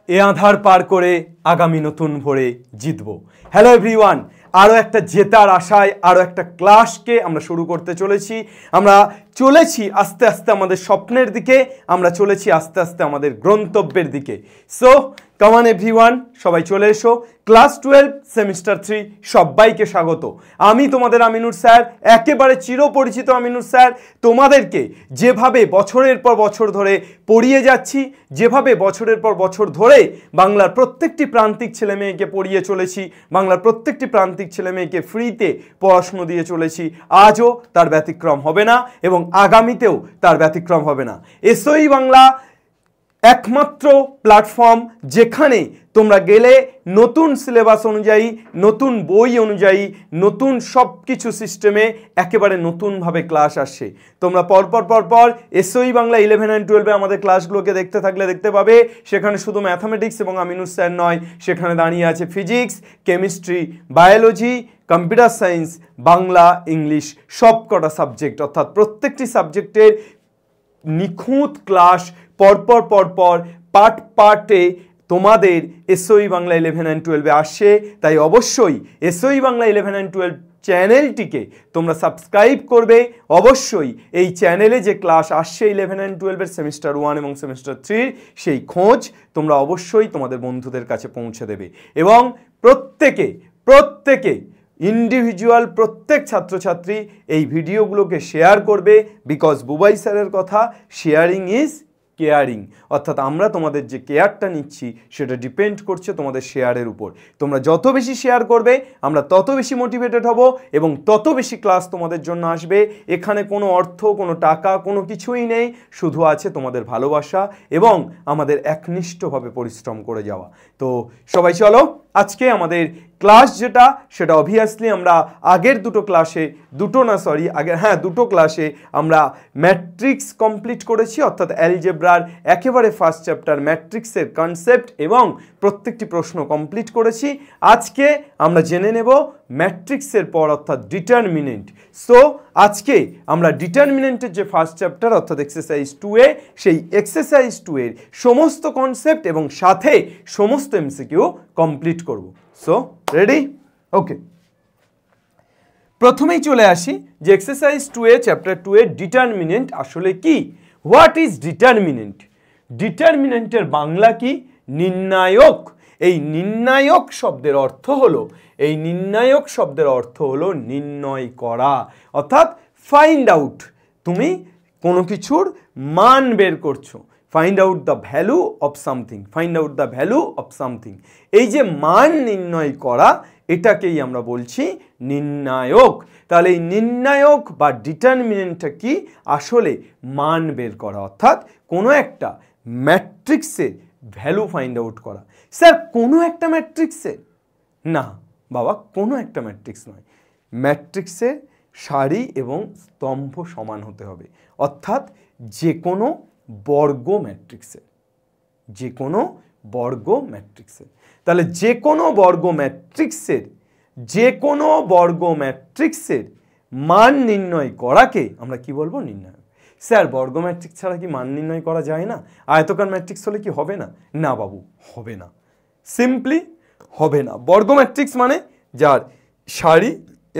এ আধার পার করে আগামী নতুন ভোরে জিতবো। হ্যালো এভরিওয়ান, আরও একটা জেতার আশায় আরও একটা ক্লাসকে আমরা শুরু করতে চলেছি। আমরা চলেছি আস্তে আস্তে আমাদের স্বপ্নের দিকে, আমরা চলেছি আস্তে আস্তে আমাদের গন্তব্যের দিকে। সো কামান এভরিওয়ান, সবাই চলে এসো। ক্লাস 12 সেমিস্টার 3 সবাইকে স্বাগত। আমি তোমাদের আমিনুর স্যার, একেবারে চিরপরিচিত আমিনুর স্যার। তোমাদেরকে যেভাবে বছরের পর বছর ধরে পড়িয়ে যাচ্ছি, যেভাবে বছরের পর বছর ধরে বাংলার প্রত্যেকটি প্রান্তিক ছেলেমেয়েকে পড়িয়ে চলেছি, বাংলার প্রত্যেকটি প্রান্তিক ছেলেমেয়েকে ফ্রিতে পড়াশুনো দিয়ে চলেছি, আজও তার ব্যতিক্রম হবে না এবং আগামীতেও তার ব্যতিক্রম হবে না। এসওই বাংলা একমাত্র প্ল্যাটফর্ম যেখানে তোমরা গেলে নতুন সিলেবাস অনুযায়ী, নতুন বই অনুযায়ী, নতুন সব কিছু সিস্টেমে একেবারে নতুনভাবে ক্লাস আসছে। তোমরা পরপর এসওই বাংলা 11 and 12-এ আমাদের ক্লাসগুলোকে দেখতে থাকলে দেখতে পাবে সেখানে শুধু ম্যাথামেটিক্স এবং আমিনুর স্যার নয়, সেখানে দাঁড়িয়ে আছে physics, chemistry, biology, computer science, Bangla, English, সব কটা সাবজেক্ট, অর্থাৎ প্রত্যেকটি সাবজেক্টের নিখুঁত ক্লাস পরপর পার্টে তোমাদের এসওই বাংলা 11 and 12-এ আসছে। তাই অবশ্যই এসওই বাংলা 11 and 12 চ্যানেলটিকে তোমরা সাবস্ক্রাইব করবে। অবশ্যই এই চ্যানেলে যে ক্লাস আসছে 11 and 12-এর সেমিস্টার 1 এবং সেমিস্টার 3 সেই খোঁজ তোমরা অবশ্যই তোমাদের বন্ধুদের কাছে পৌঁছে দেবে এবং প্রত্যেকে ইন্ডিভিজুয়াল প্রত্যেক ছাত্রছাত্রী এই ভিডিওগুলোকে শেয়ার করবে। বিকজ বুবাই স্যারের কথা, শেয়ারিং ইজ কেয়ারিং, অর্থাৎ আমরা তোমাদের যে কেয়ারটা নিচ্ছি সেটা ডিপেন্ড করছে তোমাদের শেয়ারের উপর। তোমরা যত বেশি শেয়ার করবে আমরা তত বেশি মোটিভেটেড হব এবং তত বেশি ক্লাস তোমাদের জন্য আসবে। এখানে কোনো অর্থ, কোনো টাকা, কোনো কিছুই নেই, শুধু আছে তোমাদের ভালোবাসা এবং আমাদের একনিষ্ঠভাবে পরিশ্রম করে যাওয়া। তো সবাই চলো, আজকে আমাদের ক্লাস যেটা সেটা অবভিয়াসলি আমরা আগের দুটো ক্লাসে আমরা ম্যাট্রিক্স কমপ্লিট করেছি, অর্থাৎ অ্যালজেব্রার একেবারে ফার্স্ট চ্যাপ্টার ম্যাট্রিক্সের কনসেপ্ট এবং প্রত্যেকটি প্রশ্ন কমপ্লিট করেছি। আজকে আমরা জেনে নেব ম্যাট্রিক্সের পর অর্থাৎ ডিটারমিনেন্ট। সো আজকে আমরা ডিটারমিনেন্টের যে ফার্স্ট চ্যাপ্টার অর্থাৎ এক্সারসাইজ 2-এ, সেই এক্সারসাইজ 2-এর সমস্ত কনসেপ্ট এবং সাথে সমস্ত এমসিকিউ কমপ্লিট করব। So ready? ওকে, প্রথমেই চলে আসি যে এক্সারসাইজ 2-এ চ্যাপ্টার 2-এর ডিটারমিনেন্ট আসলে কি। What is determinant? ডিটারমিনেন্টের বাংলা কি? নির্ণায়ক। এই নির্ণায়ক শব্দের অর্থ হলো নির্ণয় করা, অর্থাৎ ফাইন্ড আউট। তুমি কোনো কিছুর মান বের করছো, find out the value of something, এই যে মান নির্ণয় করা, এটাকেই আমরা বলছি নির্ণায়ক। তাহলে এই নির্ণায়ক বা ডিটারমিনেন্টটা কি? আসলে মান বের করা, অর্থাৎ কোনো একটা ম্যাট্রিক্সের ভ্যালু ফাইন্ড আউট করা। স্যার কোনো একটা ম্যাট্রিক্সের? না বাবা, কোনো একটা ম্যাট্রিক্স নয়। ম্যাট্রিক্সের সারি এবং স্তম্ভ সমান হতে হবে, অর্থাৎ যে কোনো বর্গ ম্যাট্রিক্সের, তাহলে যে কোনো বর্গ ম্যাট্রিক্সের মান নির্ণয় করাকে আমরা কি বলবো? নির্ণায়ক। স্যার বর্গ ম্যাট্রিক্স ছাড়া কি মান নির্ণয় করা যায় না? আয়তকার ম্যাট্রিক্স হলে কি হবে না? না বাবু, হবে না, সিম্পলি হবে না। বর্গ ম্যাট্রিক্স মানে যার সারি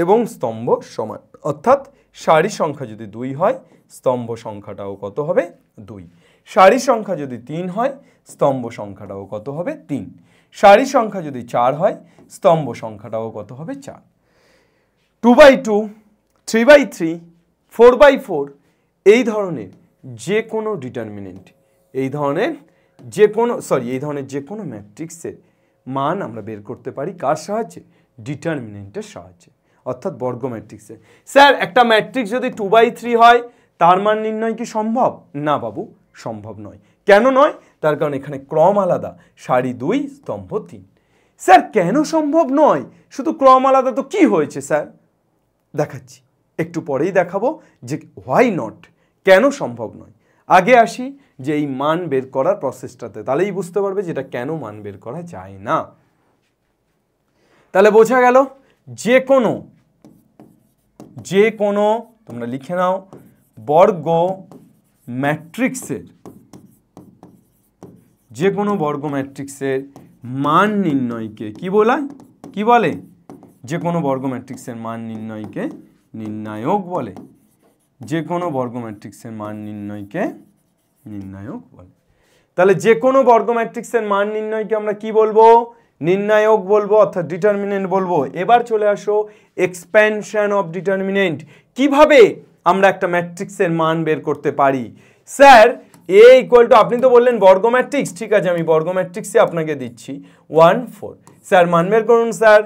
এবং স্তম্ভ সমান, অর্থাৎ সারি সংখ্যা যদি 2 হয় স্তম্ভ সংখ্যাটাও কত হবে? 2। সারি সংখ্যা যদি 3 হয় স্তম্ভ সংখ্যাটাও কত হবে? 3। সারি সংখ্যা যদি 4 হয় স্তম্ভ সংখ্যাটাও কত হবে? 4। 2/2, 3/3, 4/4 এই ধরনের যে কোনো ডিটারমিনেন্ট, এই ধরনের যে কোনো ম্যাট্রিক্সের মান আমরা বের করতে পারি কার সাহায্যে? ডিটারমিনেন্টের সাহায্যে, অর্থাৎ বর্গ ম্যাট্রিক্সে। স্যার একটা ম্যাট্রিক্স যদি 2/3 হয় তার মান নির্ণয় কি সম্ভব? না বাবু, সম্ভব নয়। কেন নয়? তার কারণ এখানে ক্রম আলাদা, সারি 2 স্তম্ভ 3। স্যার কেন সম্ভব নয়? শুধু ক্রম আলাদা তো কি হয়েছে স্যার? দেখাচ্ছি, একটু পরেই দেখাবো যে হোয়াই নট, কেন সম্ভব নয়। আগে আসি যে এই মান বের করার প্রসেসটাতে, তাহলেই বুঝতে পারবে যেটা কেন মান বের করা যায় না। তাহলে বোঝা গেল যে কোনো তোমরা লিখে নাও বর্গ ম্যাট্রিক্সের যে কোনো বর্গ ম্যাট্রিক্সের মান নির্ণয়কে কি বলায়, কি বলে? যে কোনো বর্গ ম্যাট্রিক্সের মান নির্ণয়কে নির্ণায়ক বলে। যে কোনো বর্গ ম্যাট্রিক্সের মান নির্ণয়কে নির্ণায়ক বলে। তাহলে যে কোনো বর্গ ম্যাট্রিক্সের মান নির্ণয়কে আমরা কি বলবো? নির্ণায়ক বলবো, অর্থাৎ ডিটারমিনেন্ট বলবো। এবার চলে আসো এক্সপ্যানশন অফ ডিটারমিনেন্ট। কিভাবে আমরা একটা ম্যাট্রিক্সের মান বের করতে পারি? স্যার এ ইকুয়াল টু, আপনি তো বললেন বর্গ ম্যাট্রিক্স, ঠিক আছে আমি বর্গ ম্যাট্রিক্সে আপনাকে দিচ্ছি 1 4। স্যার মান বের করুন। স্যার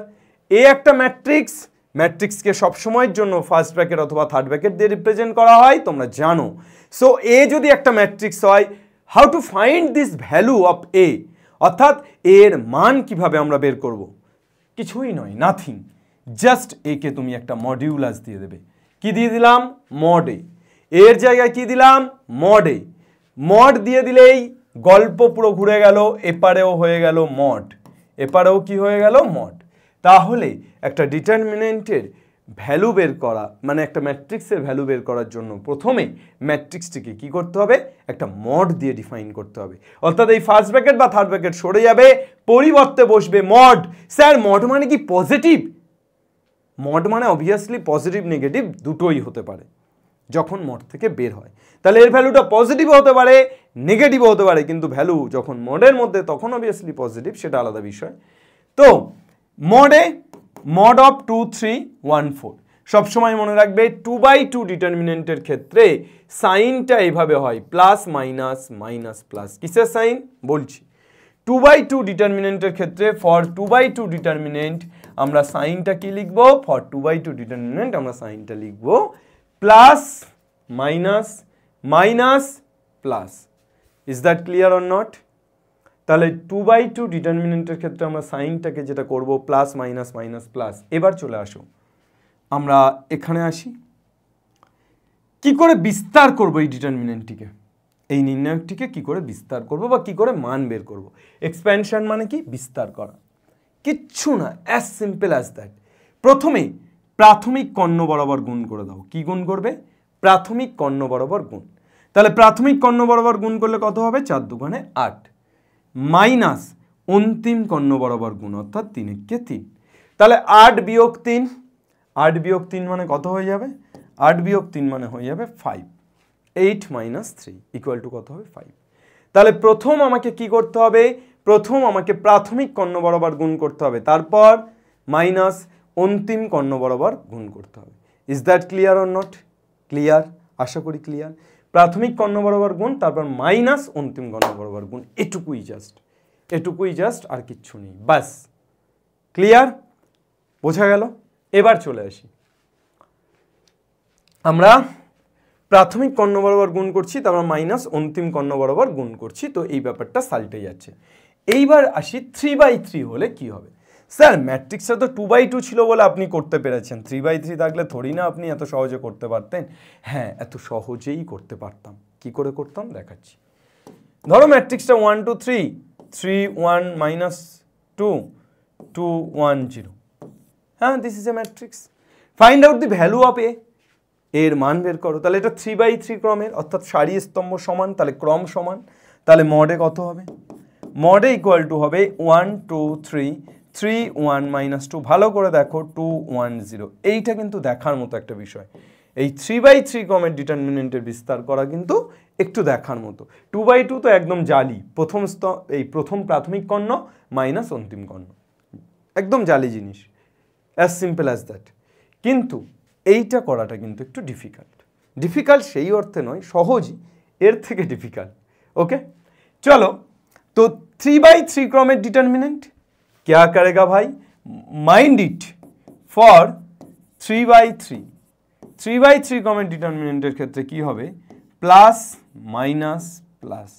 এ একটা ম্যাট্রিক্স, ম্যাট্রিক্সকে সবসময়ের জন্য ফার্স্ট ব্র্যাকেট অথবা থার্ড ব্র্যাকেট দিয়ে রিপ্রেজেন্ট করা হয়, তোমরা জানো। সো এ যদি একটা ম্যাট্রিক্স হয়, how to find this value of A, অর্থাৎ এর মান কিভাবে আমরা বের করব? কিছুই নয়, নাথিং, জাস্ট একে তুমি একটা মডিউলাস দিয়ে দেবে। কি দিয়ে দিলাম? মড এ। এর জায়গায় কি দিলাম? মড এ। মড দিয়ে দিলেই গল্প পুরো ঘুরে গেল, এপারেও হয়ে গেল মড, এপারেও কি হয়ে গেল? মড। তাহলে একটা ডিটারমিনেন্টের ভ্যালু বের করা, মানে একটা ম্যাট্রিক্সের ভ্যালু বের করার জন্য প্রথমে ম্যাট্রিক্সটিকে কি করতে হবে? একটা মড দিয়ে ডিফাইন করতে হবে। অর্থাৎ এই ফার্স্ট ব্র্যাকেট বা থার্ড ব্র্যাকেট সরে যাবে, পরিবর্তে বসবে মড। স্যার মড মানে কি পজিটিভ? মড মানে অবভিয়াসলি পজিটিভ নেগেটিভ দুটোই হতে পারে যখন মড থেকে বের হয়। তাহলে এর ভ্যালুটা পজিটিভও হতে পারে, নেগেটিভও হতে পারে, কিন্তু ভ্যালু যখন মডের মধ্যে তখন অবভিয়াসলি পজিটিভ, সেটা আলাদা বিষয়। তো মডে মড অফ 2 3 1 4, সবসময় মনে রাখবে 2/2 ডিটারমিনেন্টের ক্ষেত্রে সাইনটা এভাবে হয়, প্লাস মাইনাস মাইনাস প্লাস। কিসের সাইন বলছি? 2/2 ডিটারমিনেন্টের ক্ষেত্রে ফর 2/2 ডিটারমিনেন্ট আমরা সাইনটা কি লিখব? ফর 2/2 ডিটারমিনেন্ট আমরা সাইনটা লিখব plus minus minus plus. Is that clear or not? তাহলে 2/2 ডিটারমিনেন্টের ক্ষেত্রে আমরা সাইনটাকে যেটা করব প্লাস মাইনাস মাইনাস প্লাস। এবার চলে আসো আমরা এখানে আসি, কি করে বিস্তার করব এই ডিটারমিনেন্টটিকে, এই নির্ণায়কটিকে কি করে বিস্তার করব বা কি করে মান বের করব। এক্সপ্যানশন মানে কি? বিস্তার করা, কিচ্ছু না, অ্যাজ সিম্পল অ্যাজ দ্যাট। প্রথমে প্রাথমিক কর্ণ বরাবর গুণ করে দাও। কি গুণ করবে? প্রাথমিক কর্ণ বরাবর গুণ। তাহলে প্রাথমিক কর্ণ বরাবর গুণ করলে কত হবে? 4 দুগুণে 8 মাইনাস অন্তিম কর্ণ বরাবর গুণ, অর্থাৎ 3 × 3। তাহলে 8 বিয়োগ 3, 8 বিয়োগ 3 মানে কত হয়ে যাবে? 8 বিয়োগ 3 মানে হয়ে যাবে 5। 8 মাইনাস 3 ইকুয়াল টু কত হবে? 5। তাহলে প্রথম আমাকে কি করতে হবে? প্রথম আমাকে প্রাথমিক কর্ণ বরাবর গুণ করতে হবে, তারপর মাইনাস অন্তিম কর্ণ বরাবর গুণ করতে হবে। Is that clear or not? Clear, আশা করি ক্লিয়ার। প্রাথমিক কর্ণ বরাবর গুণ, তারপর মাইনাস অন্তিম কর্ণ বরাবর গুণ, এটুকুই জাস্ট, আর কিচ্ছু নেই, বাস। ক্লিয়ার? বোঝা গেল? এবার চলে আসি, আমরা প্রাথমিক কর্ণ বরাবর গুণ করছি, তারপর মাইনাস অন্তিম কর্ণ বরাবর গুণ করছি, তো এই ব্যাপারটা সাল্টে যাচ্ছে। এইবার আসি 3/3 হলে কি হবে। স্যার ম্যাট্রিক্সটা তো 2/2 ছিল বলে আপনি করতে পেরেছেন, 3/3 থাকলে থোড়ি না আপনি এত সহজে করতে পারতেন। হ্যাঁ, এত সহজেই করতে পারতাম। কি করে করতাম দেখাচ্ছি। ধরো ম্যাট্রিক্সটা 1 2 3 3 1 মাইনাস 2 2 1 0। হ্যাঁ, this is a matrix. Find out the value of A, এর মান বের করো। তাহলে এটা 3/3 ক্রমের, অর্থাৎ সারি স্তম্ভ সমান, তাহলে ক্রম সমান। তাহলে মডে কত হবে? মডে ইকুয়াল টু হবে 1 2 3 3 1 মাইনাস 2। ভালো করে দেখো 2 1 0, এইটা কিন্তু দেখার মতো একটা বিষয়। এই 3/3 ক্রমের ডিটারমিনেন্টের বিস্তার করা কিন্তু একটু দেখার মতো। 2/2 তো একদম জালি, প্রথম প্রাথমিক কর্ণ মাইনাস অন্তিম কর্ণ, একদম জালি জিনিস, অ্যাজ সিম্পল অ্যাজ দ্যাট। কিন্তু এইটা করাটা কিন্তু একটু ডিফিকাল্ট সেই অর্থে নয়, সহজই, এর থেকে ডিফিকাল্ট। ওকে চলো, তো 3/3 क्रम डिटर्मिनेंट क्या करेगा भाई? माइंड इट फॉर 3/3 क्रम डिटर्मिनेंटर क्षेत्र की होबे plus minus plus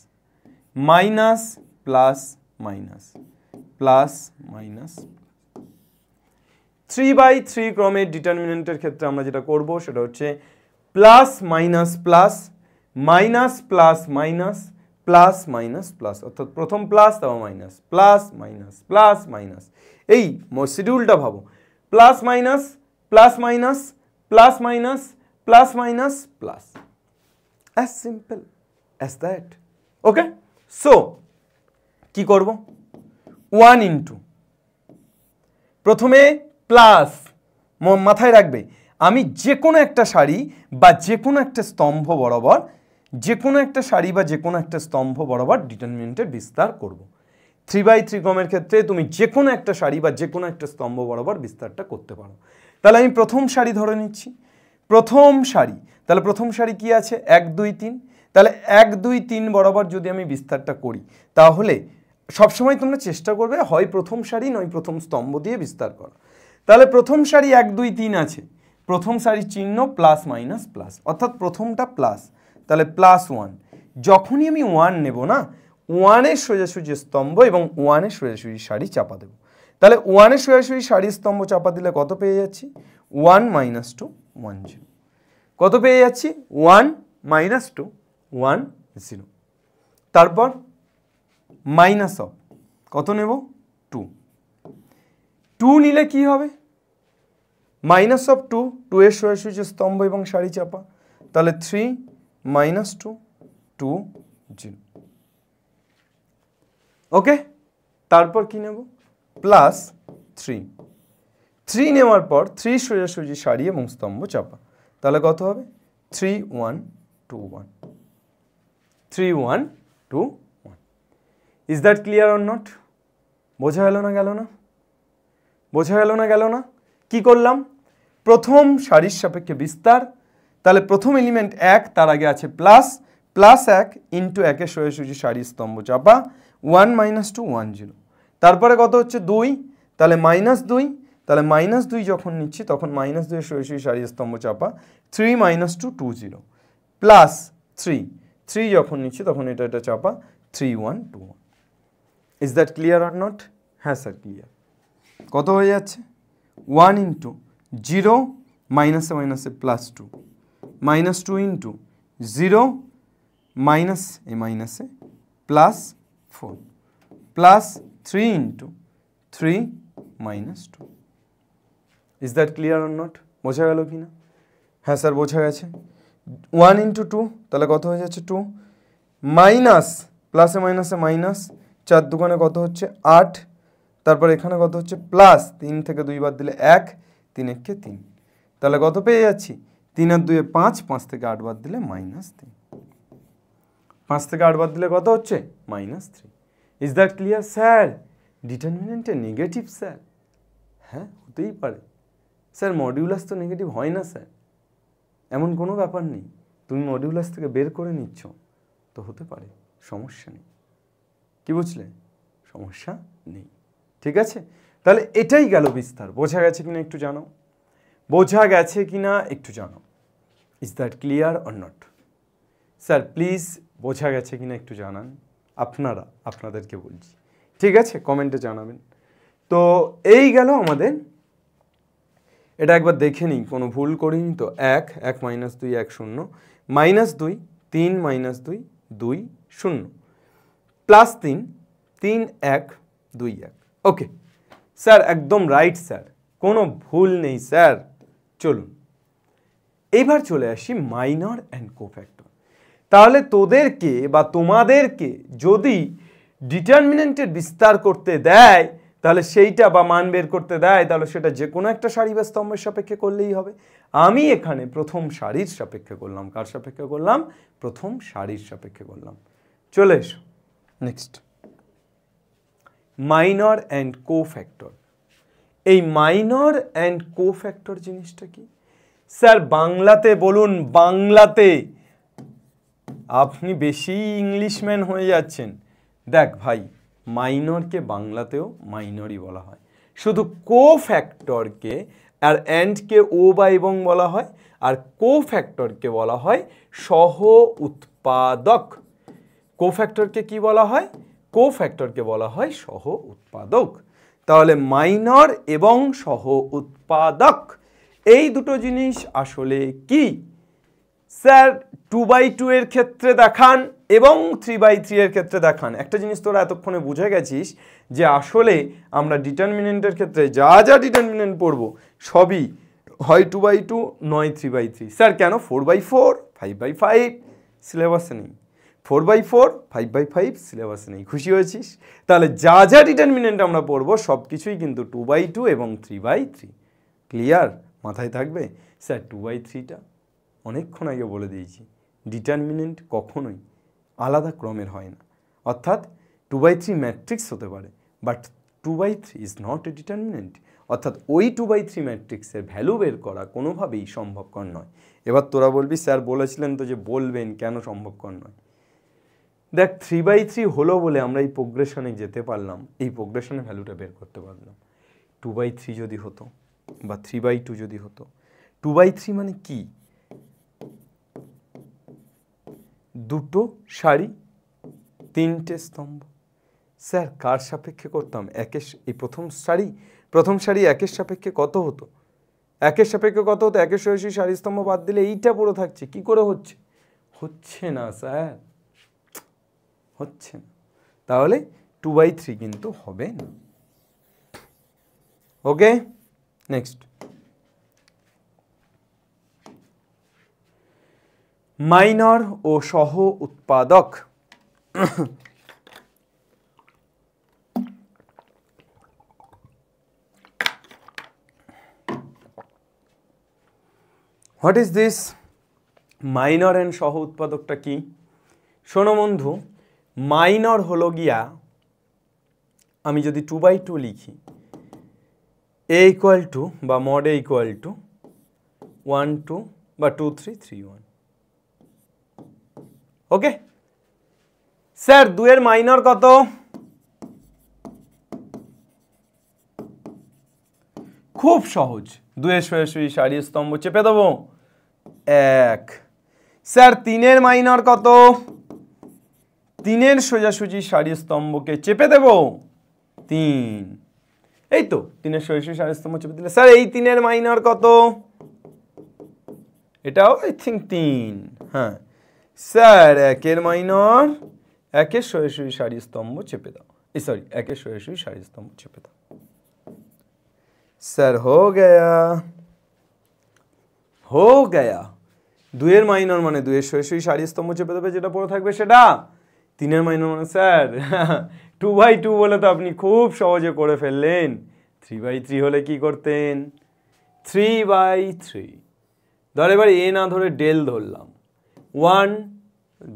minus plus minus plus minus 3/3 क्रम डिटर्मिनेंटर क्षेत्र আমরা যেটা করব সেটা হচ্ছে plus minus plus minus plus minus plus minus plus, অর্থাৎ প্রথম প্লাস তারপর minus plus minus plus minus. এই শিডিউলটা ভাবো, plus minus plus minus plus minus plus minus plus, as simple as that. Okay, so কি করব 1 ইন্টু প্রথমে plus, মাথায় রাখবে আমি যে কোনো একটা সারি বা যে কোনো একটা স্তম্ভ বরাবর ডিটারমিনেন্টের বিস্তার করব। 3/3 ক্রমের ক্ষেত্রে তুমি যে কোনো একটা সারি বা যে কোনো একটা স্তম্ভ বরাবর বিস্তারটা করতে পারো। তাহলে আমি প্রথম সারি ধরে নিচ্ছি, প্রথম সারি, তাহলে প্রথম সারি কি আছে 1 2 3, তাহলে 1 2 3 বরাবর যদি আমি বিস্তারটা করি তাহলে সবসময় তোমরা চেষ্টা করবে হয় প্রথম সারি নয় প্রথম স্তম্ভ দিয়ে বিস্তার করা। তাহলে প্রথম সারি 1 2 3 আছে, প্রথম সারি চিহ্ন প্লাস মাইনাস প্লাস, অর্থাৎ প্রথমটা প্লাস, তাহলে +1। যখনই আমি 1 নেব না, 1-এর সোজাসুজি স্তম্ভ এবং 1-এর সোজাসুজি সারি চাপা দেব। তাহলে 1-এর সোজাসুজি সারি স্তম্ভ চাপা দিলে কত পেয়ে যাচ্ছি 1 - 2 1 0। কত পেয়ে যাচ্ছি 1 - 2 1 0। তারপর মাইনাস অফ কত নেব 2, 2 নিলে কি হবে -2, 2-এর সোজাসুজি স্তম্ভ এবং সারি চাপা, তাহলে 3 - 2 2 0। ওকে, তারপর কি নেব +3, 3 নেওয়ার পর 3 সোজাসুজি সারি এবং স্তম্ভ চাপা, তাহলে কত হবে 3 1 2 1 3 1 2 1। Is that clear or not? বোঝা গেল না গেল না? বোঝা গেল না গেল না? কি করলাম প্রথম সারির সাপেক্ষে বিস্তার, তাহলে প্রথম এলিমেন্ট 1, তার আগে আছে প্লাস, +1 ইন্টু 1-এর সোজাসুজি সারি স্তম্ভ চাপা 1 - 2 1 0। তারপরে কত হচ্ছে 2, তাহলে -2, তাহলে -2 যখন নিচ্ছি তখন -2-এর সোজাসুজি সারি স্তম্ভ চাপা 3 - 2 2 0, +3, 3 যখন নিচ্ছি তখন এটা চাপা 3 1 2 1। Is that clear or not? হ্যাঁ স্যার ক্লিয়ার। কত হয়ে যাচ্ছে 1 ইন্টু 0 মাইনাসে মাইনাসে +2, -2 ইন্টু 0 মাইনাস এ মাইনাসে +4, +3 into 3 - 2। Is that clear or not? বোঝা গেল কি না? হ্যাঁ স্যার বোঝা গেছে। 1 ইন্টু 2 তাহলে কত হয়ে যাচ্ছে 2, মাইনাস প্লাসে মাইনাসে মাইনাস, 4 দুগুণে কত হচ্ছে 8, তারপর এখানে কত হচ্ছে প্লাস 3 থেকে 2 বাদ দিলে 1, 3 একে 3, তাহলে কত পেয়ে যাচ্ছি 3 আর 2 5, 5 থেকে 8 বাদ দিলে -3, 5 থেকে 8 বাদ দিলে কত হচ্ছে -3। Is that clear sir? ডিটারমিনেন্টে নেগেটিভ স্যার? হ্যাঁ হতেই পারে স্যার, মডিউলাস তো নেগেটিভ হয় না স্যার, এমন কোনো ব্যাপার নেই, তুমি মডিউলাস থেকে বের করে নিচ্ছ তো হতে পারে, সমস্যা নেই। কি বুঝলে? সমস্যা নেই, ঠিক আছে। তাহলে এটাই গেল বিস্তার। বোঝা গেছে কিনা একটু জানাও, বোঝা গেছে কিনা একটু জানাও। Is that clear or not? Sir please বোঝা গেছে কিনা একটু জানান, আপনাদেরকে বলছি, ঠিক আছে, কমেন্টে জানাবেন। তো এই গেল আমাদের, এটা একবার দেখে নিই কোনো ভুল করিনি তো। 1 1 - 2 1 0, -2 3 - 2 2 0, +3 3 1 2 1। ওকে স্যার, একদম রাইট স্যার, কোনো ভুল নেই স্যার। চলুন এইবার চলে আসি মাইনর অ্যান্ড কোফ্যাক্টর। তাহলে তোদেরকে বা তোমাদেরকে যদি ডিটারমিনেন্টের বিস্তার করতে দেয়, তাহলে সেইটা বা মান বের করতে দেয়, তাহলে সেটা যে কোনো একটা সারি বা স্তম্ভের সাপেক্ষে করলেই হবে। আমি এখানে প্রথম সারির সাপেক্ষে করলাম। কার সাপেক্ষে করলাম? প্রথম সারির সাপেক্ষে করলাম। চলে এসো নেক্সট, মাইনর অ্যান্ড কোফ্যাক্টর। এই মাইনর অ্যান্ড কোফ্যাক্টর জিনিসটা কি স্যার? বাংলাতে বলুন, বাংলাতে। আপনি বেশি ইংলিশম্যান হয়ে যাচ্ছেন। দেখ ভাই, মাইনরকে বাংলাতেও মাইনরই বলা হয়, শুধু কোফ্যাক্টরকে আর অ্যান্ডকে ও বা এবং বলা হয়, আর কোফ্যাক্টরকে বলা হয় সহ উৎপাদক। কোফ্যাক্টরকে কি বলা হয়? কোফ্যাক্টরকে বলা হয় সহ উৎপাদক। তাহলে মাইনর এবং সহ উৎপাদক এই দুটো জিনিস আসলে কি স্যার? 2/2 এর ক্ষেত্রে দেখান এবং 3/3 এর ক্ষেত্রে দেখান। একটা জিনিস তোরা এতক্ষণে বুঝে গেছিস যে আসলে আমরা ডিটারমিনেন্টের ক্ষেত্রে যা যা ডিটারমিনেন্ট পড়বো সবই হয় 2/2 নয় 3/3। স্যার কেন 4/4 5/5? সিলেবাসে নেই। 4/4 5/5 সিলেবাসে নেই। খুশি হয়েছিস? তাহলে যা যা ডিটারমিনেন্ট আমরা পড়বো সব কিছুই কিন্তু 2/2 এবং 3/3। ক্লিয়ার? মাথায় থাকবে? স্যার 2/3টা অনেকক্ষণ আগে বলে দিয়েছি, ডিটারমিনেন্ট কখনোই আলাদা ক্রমের হয় না। অর্থাৎ 2/3 ম্যাট্রিক্স হতে পারে, but 2/3 is not a determinant. অর্থাৎ ওই 2/3 ম্যাট্রিক্সের ভ্যালু বের করা কোনোভাবেই সম্ভবকর নয়। এবার তোরা বলবি স্যার বলেছিলেন তো যে বলবেন, কেন সম্ভবকর নয়? দেখ 3/3 হলো বলে আমরা এই প্রোগ্রেশনে যেতে পারলাম, এই প্রোগ্রেশনের ভ্যালুটা বের করতে পারলাম। 2/3 যদি হতো বা 3/2 যদি হতো, 2/3 মানে কি? দুটো সারি, তিনটে স্তম্ভ। স্যার কার সাপেক্ষে করতাম? এই প্রথম সারি একের সাপেক্ষে কত হতো? একের সাপেক্ষে কত হতো? একের সরাসরি সারি স্তম্ভ বাদ দিলে এইটা পুরো থাকছে। কি করে হচ্ছে? হচ্ছে না স্যার, হচ্ছে না। তাহলে 2/3 কিন্তু হবে না। ওকে, নেক্সট। মাইনর ও সহ উৎপাদক। What is this? Minor and সহ উৎপাদকটা কি? শোনো বন্ধু, মাইনর হলো গিয়া, আমি যদি 2/2 লিখি, a ইকুয়াল টু বা মড a ইকুয়াল টু 1 2 বা 2 3 3 1। ওকে স্যার, 2 এর মাইনর কত? খুব সহজ, 2 এর সরাসরি সারি স্তম্ভ চেপে দেবো 1। স্যার 3 এর মাইনর কত? 3 এর সোজাসুজি সারি স্তম্ভকে চেপে দেব 3। এই তো 3 এর সোজাসুজি সারি স্তম্ভ চেপে দিলে। স্যার এই 3 এর মাইনর কত? এটাও আই থিঙ্ক 3। হ্যাঁ স্যার 1 এর মাইনর 1 এর সোজাসুজি সারি স্তম্ভ চেপে দাও, সরি 1 এর সোজাসুজি সারি স্তম্ভ চেপে দাও। স্যার হো গয়া। 2 এর মাইনর মানে 2 এর সোজাসুজি সারি স্তম্ভ চেপে দেবে, যেটা পড়ে থাকবে সেটা। 3 এর মাইনর মানে স্যার 2/2 বলে তো আপনি খুব সহজে করে ফেললেন। 3/3 হলে কি করতেন? 3/3। ধর এবার এ না ধরে ডেল ধরলাম। 1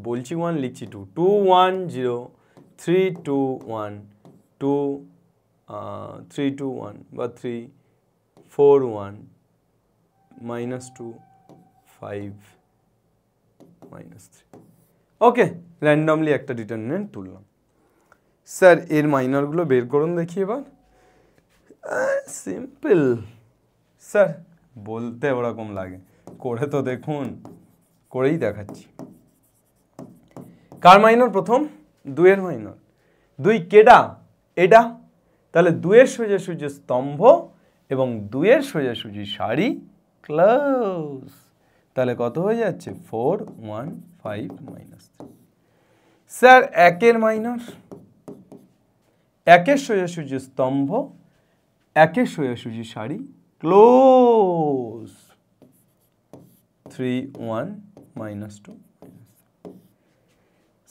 বলছি 1 লিখছি 2 2 1 0 3 2 1 2 3 2 1 বা 3 4 1 -2 5 -3। ওকে, র্যান্ডমলি একটা ডিটারমিনেন্ট তুললাম। স্যার এর মাইনরগুলো বের করুন দেখি এবার। সিম্পল স্যার, বলতে ওরকম লাগে, করে তো দেখুন, করেই দেখাচ্ছি। কার মাইনর প্রথম? 2 এর মাইনর। 2 কেডা? এটা। তাহলে 2 এর সোজাসুজি স্তম্ভ এবং 2 এর সোজাসুজি সারি ক্লোজ। তাহলে কত হয়ে যাচ্ছে? 4 1 5 -3। স্যার 1 এর মাইনর, 1 এর সোজাসুজি স্তম্ভ, 1 এর সোজাসুজি সারি ক্লোজ। 3 1 -2।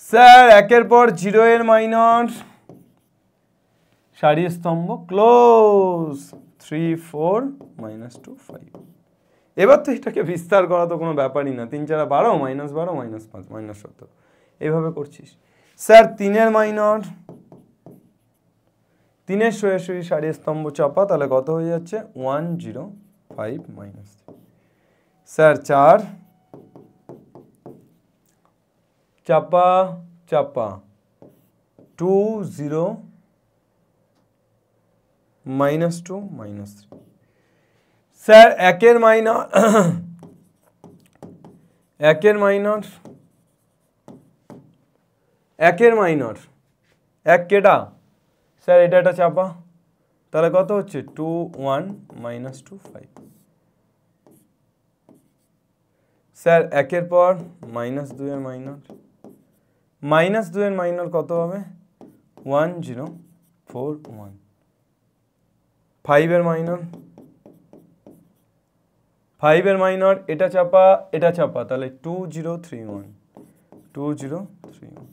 স্যার 1 এর পর 0 এর মাইনর, সারি স্তম্ভ ক্লোজ। 3 4 -2 5। এবার তো এটাকে বিস্তার করা তো কোনো ব্যাপারই না। 3 4 12 -12 -5 -17 এইভাবে করছিস। স্যার 3 এর মাইনর, 3 এর সোজাসুজি সারি স্তম্ভ চাপা, তাহলে কত হয়ে যাচ্ছে? 1 0 5 -3। স্যার 4 চাপা চাপা 2 0 -2 -3। স্যার 1 এর মাইনর, 1 এর মাইনর, 1 এর মাইনর 1 কেটা? স্যার এটা একটা চাপা, তাহলে কত হচ্ছে? 2 1 -2 5। স্যার 1 এর পর -2 এর মাইনর, -2 এর মাইনর কত হবে? 1 0 4 1। 5 এর মাইনর, 5 এর মাইনর এটা চাপা এটা চাপা, তাহলে 2 0 3 1 2031।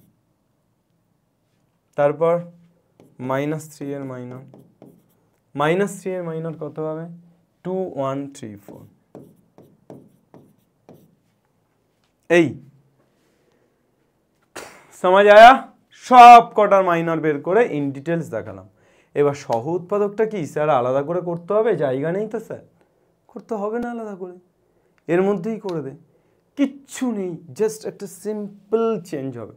তারপর -3 এর মাইনর, -3 এর মাইনর কত হবে? 2134। এই समझ आया? সব কটার মাইনর বের করে ইন ডিটেলস দেখালাম। এবার সহ উৎপাদকটা কি স্যার আলাদা করে করতে হবে? জায়গা নেই তো স্যার, করতে হবে না আলাদা করে, এর মধ্যেই করে দে, কিচ্ছু নেই, জাস্ট একটা সিম্পল চেঞ্জ হবে।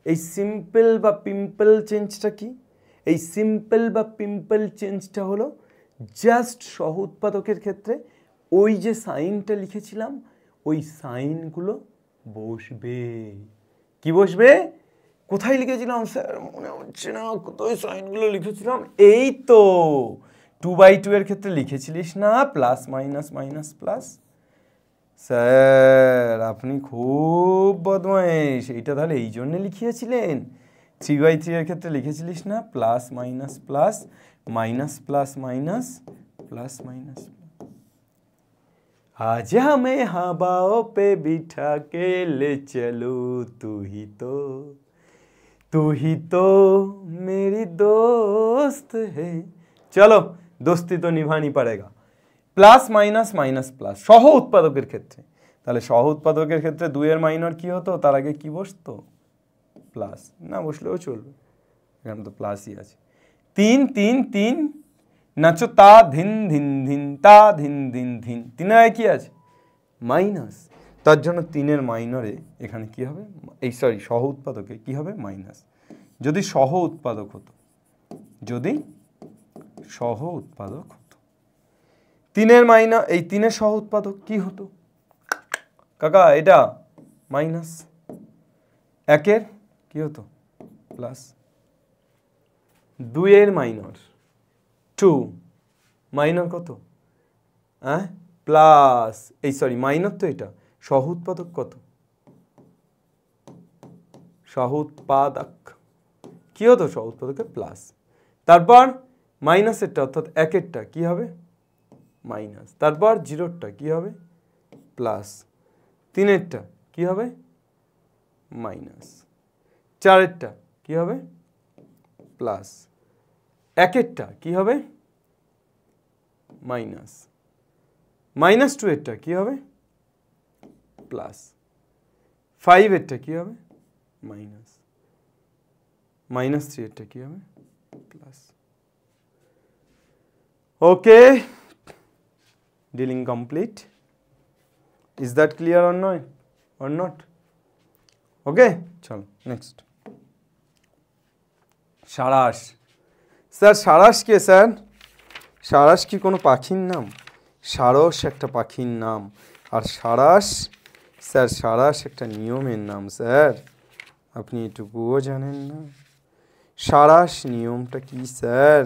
এই সিম্পল বা পিম্পল চেঞ্জটা কি? এই সিম্পল বা পিম্পল চেঞ্জটা হলো জাস্ট সহ উৎপাদকের ক্ষেত্রে ওই যে সাইনটা লিখেছিলাম ওই সাইনগুলো বসবে। কি বসবে? কোথায় লিখেছিলাম স্যার মনে হচ্ছে না, কোথায় সাইনগুলো লিখেছিলাম? এই তো 2/2 এর ক্ষেত্রে লিখেছিলিস না plus minus minus plus. Sir আপনি খুব বদমাইশ, এইটা তাহলে এই জন্য লিখিয়েছিলেন। 3/3 এর ক্ষেত্রে লিখেছিলিস না plus minus plus minus plus minus plus minus. आज हमें हवाओं पे बिठा के ले चलो, तू ही तो मेरी दोस्त है। चलो दोस्ती तो निभानी पड़ेगा। प्लस माइनस माइनस प्लस सह उत्पादकेर क्षेत्रे, ताहले सह उत्पादकेर क्षेत्रे 2 এর माइनर कि हतो? तार आगे कि बसतो? प्लस ना बसलेও चलবে, এখানে তো প্লাসই আছে। 3 3 3 नाचो ता धिन धिन धिन ता धिन धिन धिन, 3 আগে কি আছে? মাইনাস। তার জন্য 3 এর মাইনরে এখানে কি হবে? এই সরি সহ উৎপাদকে কি হবে? মাইনাস। যদি সহ উৎপাদক হতো, যদি সহ উৎপাদক হতো 3 এর মাইনাস, এই 3 এর সহ উৎপাদক কি হতো কাকা? এটা মাইনাস। 1 এর কি হতো? প্লাস। 2 এর মাইনর 2 মাইনর কত? হ্যাঁ প্লাস, এই সরি মাইনর তো এটা, সহ উৎপাদক কত? সহ উৎপাদক কি হতো? সহ উৎপাদকে প্লাস। তারপর মাইনাসেরটা অর্থাৎ 1 এরটা কি হবে? মাইনাস। তারপর 0টা কি হবে? প্লাস। 3 এরটা কি হবে? মাইনাস। 4 এরটা কি হবে? প্লাস। 1 এরটা কি হবে? মাইনাস। -2 এরটা কি হবে? প্লাস। 5 এরটা কি হবে? মাইনাস। -3 এরটা কি হবে? Plus. Okay, dealing complete. Is that clear or not? Or not? Okay, চলো নেক্সট। সারাস। স্যার সারাস কে স্যার? সারাস কি কোনো পাখির নাম? সারস একটা পাখির নাম, আর সারাস স্যার সারাস একটা নিয়মের নাম স্যার, আপনি এটুকুও জানেন না? সারাস নিয়মটা কি স্যার?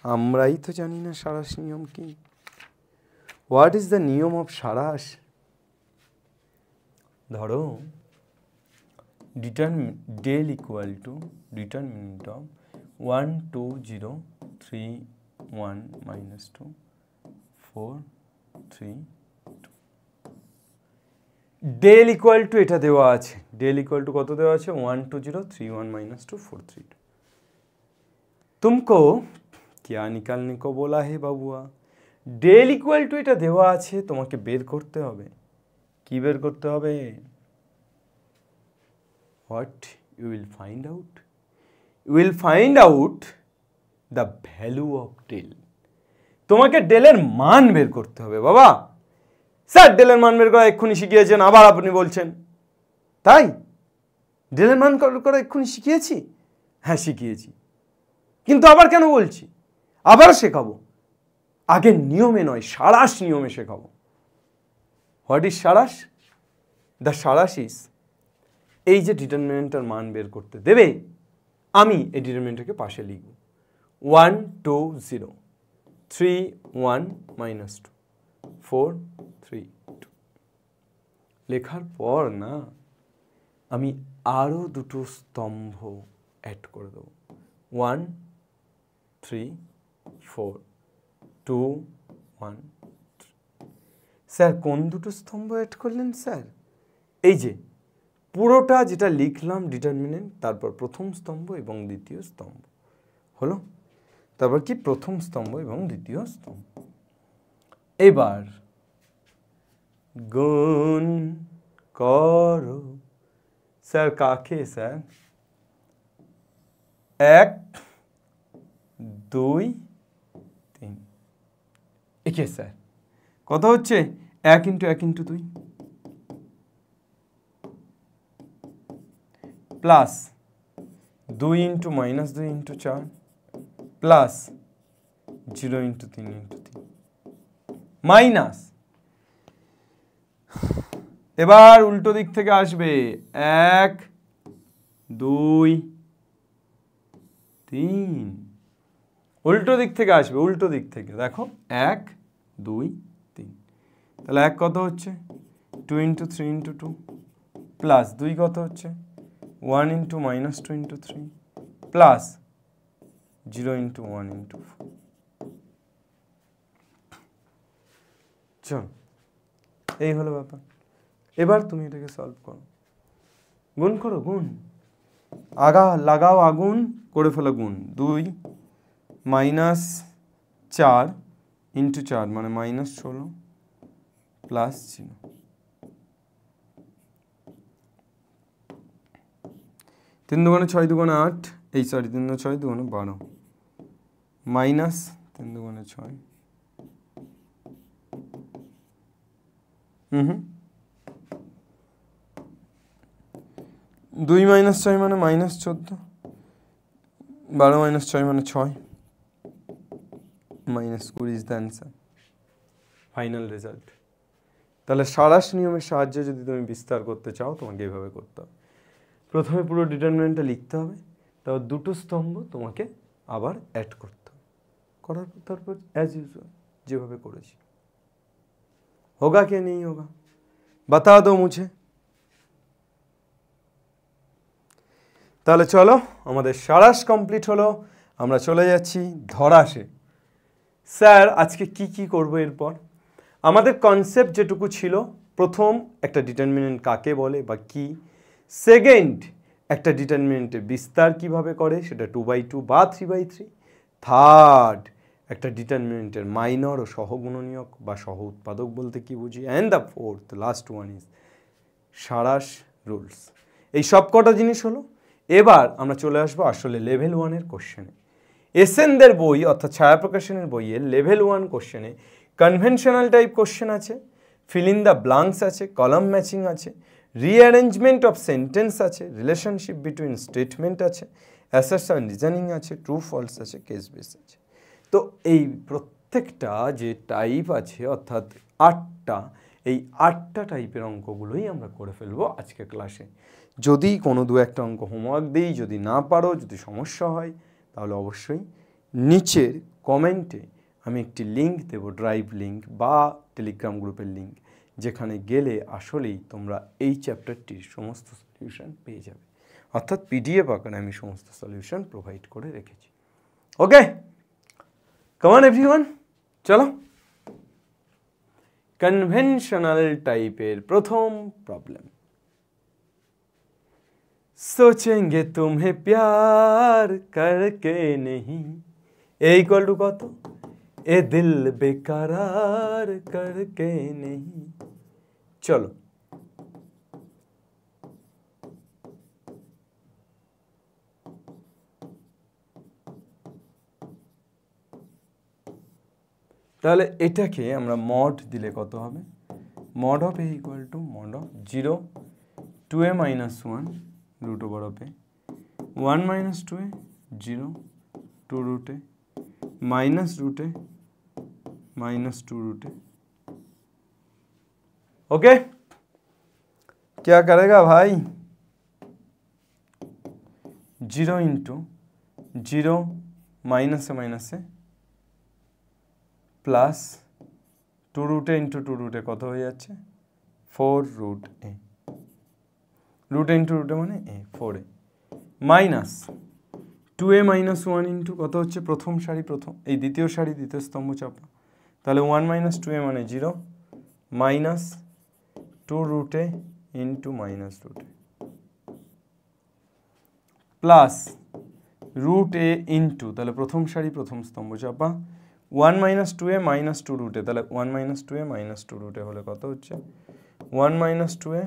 আমরাই তো জানি না সারাস নিয়ম কি। হোয়াট ইজ দ্য নিয়ম অফ সারাস? ধরো del equal to determinant of 1 2 0 3 1 -2 4 3 2। Del equal to এটা দেওয়া আছে, ডেল ইকুয়াল টু কত দেওয়া আছে? 1 2 0 3 1 -2 4 3 2। तुमको क्या निकालने को बोला है বাবুয়া? ডেল ইকুয়াল টু এটা দেওয়া আছে, তোমাকে বের করতে হবে। কি বের করতে হবে? What you will find out? You will find out the value of del. তোমাকে ডেলের মান বের করতে হবে বাবা। স্যার ডেলের মান বের করা এক্ষুনি শিখিয়েছেন, আবার আপনি বলছেন তাই? ডেলের মান করা এক্ষুনি শিখিয়েছি? হ্যাঁ শিখিয়েছি, কিন্তু আবার কেন বলছি? আবার শেখাবো, আগে নিয়মে নয় সারাস নিয়মে শেখাবো। What is Sarrus? The Sarrus is, এই যে ডিটারমিনেন্টের মান বের করতে দেবে, আমি এই ডিটারমিনেন্টকে পাশে লিখব 1 2 0 3 1 -2 4 3 2। লেখার পর না আমি আরো দুটো স্তম্ভ অ্যাড করে দেবো 1 3 4 2 1 3। স্যার কোন দুটো স্তম্ভ অ্যাড করলেন স্যার? এই যে পুরোটা যেটা লিখলাম ডিটারমিনেন্ট, তারপর প্রথম স্তম্ভ এবং দ্বিতীয় স্তম্ভ হলো, তারপর কি প্রথম স্তম্ভ এবং দ্বিতীয় স্তম্ভ। এবার গুণ করো স্যার কাকে স্যার, 1 2 3 একে স্যার কত হচ্ছে 1 × 1 × 2 প্লাস 2 × -2 × 4 প্লাস 0 × 3 × 3 মাইনাস, এবার উল্টো দিক থেকে আসবে 1 2 3, উল্টো দিক থেকে আসবে, উল্টো দিক থেকে দেখো 1 2 3, তাহলে 1 কত হচ্ছে 2 × 3 × 2 প্লাস 2 কত হচ্ছে 1 × -2 × 3 প্লাস 0 × 1 × 4। চল, এই হলো ব্যাপার। এবার তুমি এটাকে সলভ করো, গুণ করো, গুণ লাগাও আগুন, করে ফেলো গুণ। 2 - 4 × 4 মানে -16 প্লাস 0, 3 2 6 2 8, এই সরি 3 6 2 12 মাইনাস 3 2 6 2 - 6 মানে -14, 12 - 6 মানে 6, -20 is the answer, final result. তাহলে সারাশ নিয়মের সাহায্যে যদি তুমি বিস্তার করতে চাও তোমাকে এইভাবে করতে হবে, প্রথমে পুরো ডিটারমিনেন্টটা লিখতে হবে, তারপর দুটো স্তম্ভ তোমাকে আবার অ্যাড করতে হবে, করার পর তারপর অ্যাজ ইউজুয়াল যেভাবে করেছি। হোগা কে নেই হোগা বাতা দো মুঝে। তাহলে চলো, আমাদের সারাশ কমপ্লিট হলো, আমরা চলে যাচ্ছি ধরাশে। স্যার আজকে কি কি করব এরপর? আমাদের কনসেপ্ট যেটুকু ছিল, প্রথম একটা ডিটারমিনেন্ট কাকে বলে বা কি, সেকেন্ড একটা ডিটারমিনেন্টের বিস্তার কিভাবে করে সেটা 2/2 বা 3/3, থার্ড একটা ডিটারমিনেন্টের মাইনর ও সহগুণনীয়ক বা সহ উৎপাদক বলতে কি বুঝি, and the fourth last one is Sarrus rules. এই সব কটা জিনিস হলো। এবার আমরা চলে আসবো আসলে লেভেল 1-এর কোশ্চেনে। এসএনদের বই অর্থাৎ ছায়া প্রকাশনের বইয়ের লেভেল 1 কোশ্চেনে কনভেনশনাল টাইপ কোশ্চেন আছে, ফিল ইন দ্য ব্লাঙ্কস আছে, কলাম ম্যাচিং আছে, রিঅ্যারেঞ্জমেন্ট অফ সেন্টেন্স আছে, রিলেশনশিপ বিটুইন স্টেটমেন্ট আছে, অ্যাসারশন রিজনিং আছে, ট্রু ফলস আছে, কেস বেস আছে। তো এই প্রত্যেকটা যে টাইপ আছে অর্থাৎ 8টা, এই 8টা টাইপের অঙ্কগুলোই আমরা করে ফেলবো আজকে ক্লাসে। যদি কোনো 2-1টা অঙ্ক হোমওয়ার্ক দিই, যদি না পারো, যদি সমস্যা হয়, তাহলে অবশ্যই নিচের কমেন্টে আমি একটি লিঙ্ক দেবো, ড্রাইভ লিঙ্ক বা টেলিগ্রাম গ্রুপের লিঙ্ক, যেখানে গেলে আসলেই তোমরা এই চ্যাপ্টারটির সমস্ত সলিউশন পেয়ে যাবে, অর্থাৎ পিডিএফ আকারে আমি সমস্ত সলিউশন প্রোভাইড করে রেখেছি। ওকে, কাম অন এভরিওয়ান, চলো কনভেনশনাল টাইপের প্রথম প্রবলেম। सोचेंगे तुम्हें प्यार करके नहीं, ए इक्वल टू कत, ए दिल बेकरार करके नहीं। चलो তাহলে এটাকে আমরা মড দিলে কত হবে, mod of A equal to mod of 0 2a - 1 root over of A 1 - 2a 0 2 root A minus root A minus 2 root A. Okay, क्या करेगा भाई, 0 × 0 माइनस से plus 2 root A × 2 root A कत हो जाच्छे 4 root A, root A into root A माने A 4a minus 2a - 1 into कत होच्छे प्रथम सारी प्रथम এই দ্বিতীয় সারি দ্বিতীয় স্তম্ভ চাপা, তাহলে 1 - 2a মানে 0 minus 2 root A into minus root A plus root A into, তাহলে প্রথম সারি প্রথম স্তম্ভ চাপা, 1 মাইনাস টু এ মাইনাস টু রুটে, তাহলে 1 মাইনাস টু এ মাইনাস টু রুটে হলে কত হচ্ছে 1 মাইনাস টু এ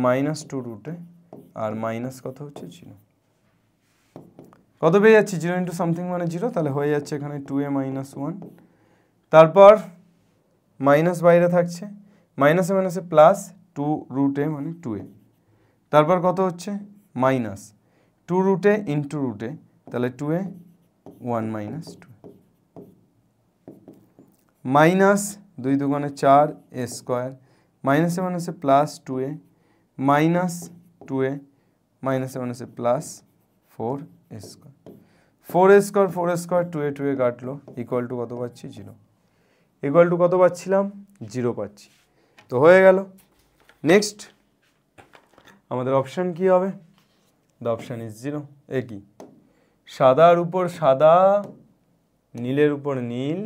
মাইনাস টু রুটে, আর মাইনাস কত হচ্ছে 0, কত পেয়ে যাচ্ছি 0 ইন্টু সামথিং মানে 0, তাহলে হয়ে যাচ্ছে এখানে 2a মাইনাস 1, তারপর মাইনাস বাইরে থাকছে, মাইনাসে মাইনাসে প্লাস 2 রুট এ মানে 2a, তারপর কত হচ্ছে মাইনাস 2 রুটে ইন্টু রুটে, তাহলে 2a 1 মাইনাস 2, মাইনাস 2 দুগুণে 4 a স্কোয়ার, মাইনাসে মাইনাসে প্লাস 2a মাইনাস 2a, মাইনাসে মাইনাসে plus 4a square, 4a square 4a square 2a 2a কাটলো, ইকুয়াল টু কত পাচ্ছি 0, ইকুয়াল টু কত পাচ্ছিলাম 0 পাচ্ছি, তো হয়ে গেল। নেক্সট আমাদের অপশান কি হবে? The option is 0। এ কি? সাদার উপর সাদা, নীলের উপর নীল,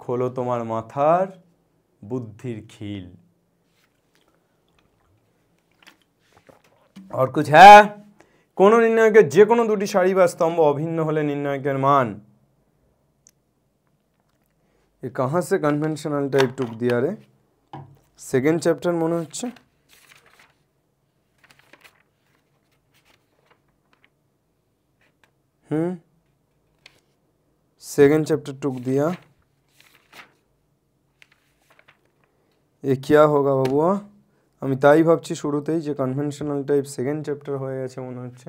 খোলো তোমার মাথার বুদ্ধির খিল। और कुछ है? কোনো নির্ণায়কের যে কোনো দুটি সারি বা স্তম্ভ অভিন্ন হলে নির্ণায়কের মান। ये कहाँ से कन्वेंशनल टाइप टुक दिया रे? सेकेंड चैप्टर মনে হচ্ছে। सेकेंड चैप्टर टुक दिया। ये क्या होगा বাবুয়া? আমি তাই ভাবছি শুরুতেই যে কনভেনশনাল টাইপ সেকেন্ড চ্যাপ্টার হয়ে গেছে মনে হচ্ছে।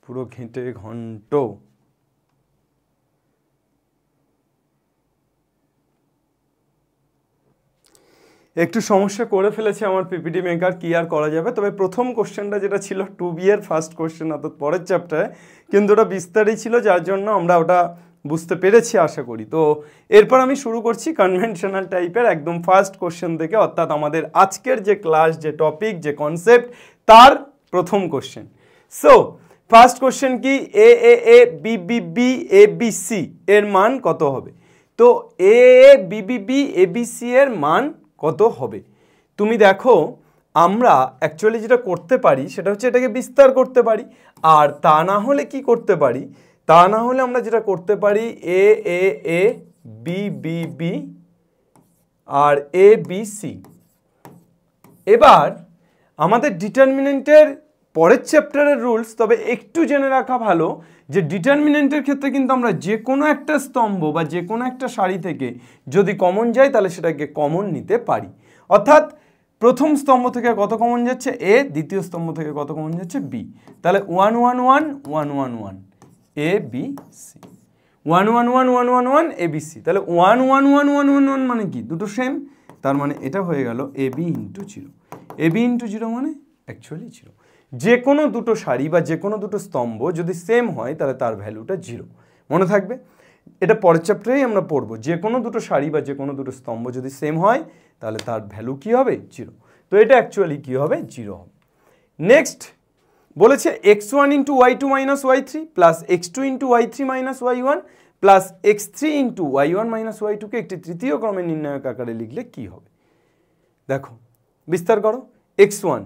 পুরো ঘেঁটে ঘন্ট। একটু সমস্যা করে ফেলেছে আমার পিপিটি মেকার, কি আর করা যাবে। তবে প্রথম কোশ্চেনটা যেটা ছিল 2B এর ফার্স্ট কোশ্চেন অর্থাৎ পরের চ্যাপ্টারে, কিন্তু ওটা বিস্তারই ছিল, যার জন্য আমরা ওটা বুঝতে পেরেছি আশা করি। তো এরপর আমি শুরু করছি কনভেনশনাল টাইপের একদম ফার্স্ট কোশ্চেন থেকে, অর্থাৎ আমাদের আজকের যে ক্লাস, যে টপিক, যে কনসেপ্ট, তার প্রথম কোশ্চেন। সো ফার্স্ট কোশ্চেন কি? এ এ A B B B A B C এর মান কত হবে? তো এ A B B B A B C এর মান কত হবে? তুমি দেখো আমরা অ্যাকচুয়ালি যেটা করতে পারি সেটা হচ্ছে এটাকে বিস্তার করতে পারি, আর তা না হলে কি করতে পারি? তা না হলে আমরা যেটা করতে পারি এ এ A B B B R A B C. এবার আমাদের ডিটারমিনেন্টের পরের চ্যাপ্টারের রুলস, তবে একটু জেনে রাখা ভালো যে ডিটারমিনেন্টের ক্ষেত্রে কিন্তু আমরা যে কোনো একটা স্তম্ভ বা যে কোনো একটা সারি থেকে যদি কমন যায় তাহলে সেটাকে কমন নিতে পারি। অর্থাৎ প্রথম স্তম্ভ থেকে কত কমন যাচ্ছে? এ, দ্বিতীয় স্তম্ভ থেকে কত কমন যাচ্ছে? বি। তাহলে 1 1 1 1 1 1 A B C, 1 1 1 1 1 1 A B C. তাহলে 1 1 1 1 1 1 মানে কি? দুটো সেম, তার মানে এটা হয়ে গেল A B into 0। A B into 0 মানে অ্যাকচুয়ালি 0। যে কোনো দুটো সারি বা যে কোনো দুটো স্তম্ভ যদি সেম হয় তাহলে তার ভ্যালুটা 0। মনে থাকবে, এটা পরের চ্যাপ্টারেই আমরা পড়বো। যে কোনো দুটো সারি বা যে কোনো দুটো স্তম্ভ যদি সেম হয় তাহলে তার ভ্যালু কি হবে? 0। তো এটা অ্যাকচুয়ালি কি হবে? 0 হবে। নেক্সট বলেছে x1 into y2 minus y3 plus x2 into y3 minus y1 plus x3 into y1 minus y2 কে একটি তৃতীয় ক্রমের নির্ণায়ক আকারে লিখলে কি হবে? দেখো বিস্তার করো, x1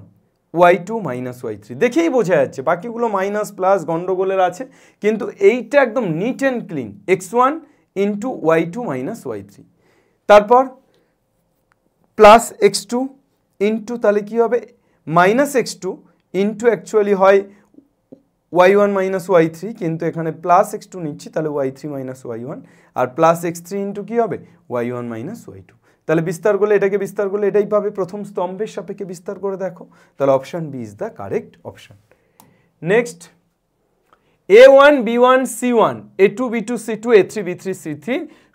y2 মাইনাস y3 দেখেই বোঝা যাচ্ছে, বাকিগুলো মাইনাস প্লাস গন্ডগোলের আছে, কিন্তু এইটা একদম neat and clean. x1 into y2 minus y3, তারপর প্লাস x2 ইন্টু, তাহলে কি হবে? মাইনাস x2 ইন্টু অ্যাকচুয়ালি হয় y1 মাইনাস y3, কিন্তু এখানে প্লাস x2 নিচ্ছি, তাহলে y3 মাইনাস y1, আর প্লাস x3 ইন্টু কী হবে? y1 minus y2। তাহলে বিস্তার করলে এটাকে বিস্তার করলে এটাই পাবে, প্রথম স্তম্ভের সাপেক্ষে বিস্তার করে দেখো, তাহলে option B is the correct option. Next a1 b1 c1 a2 b2 c2 a3 b3 c3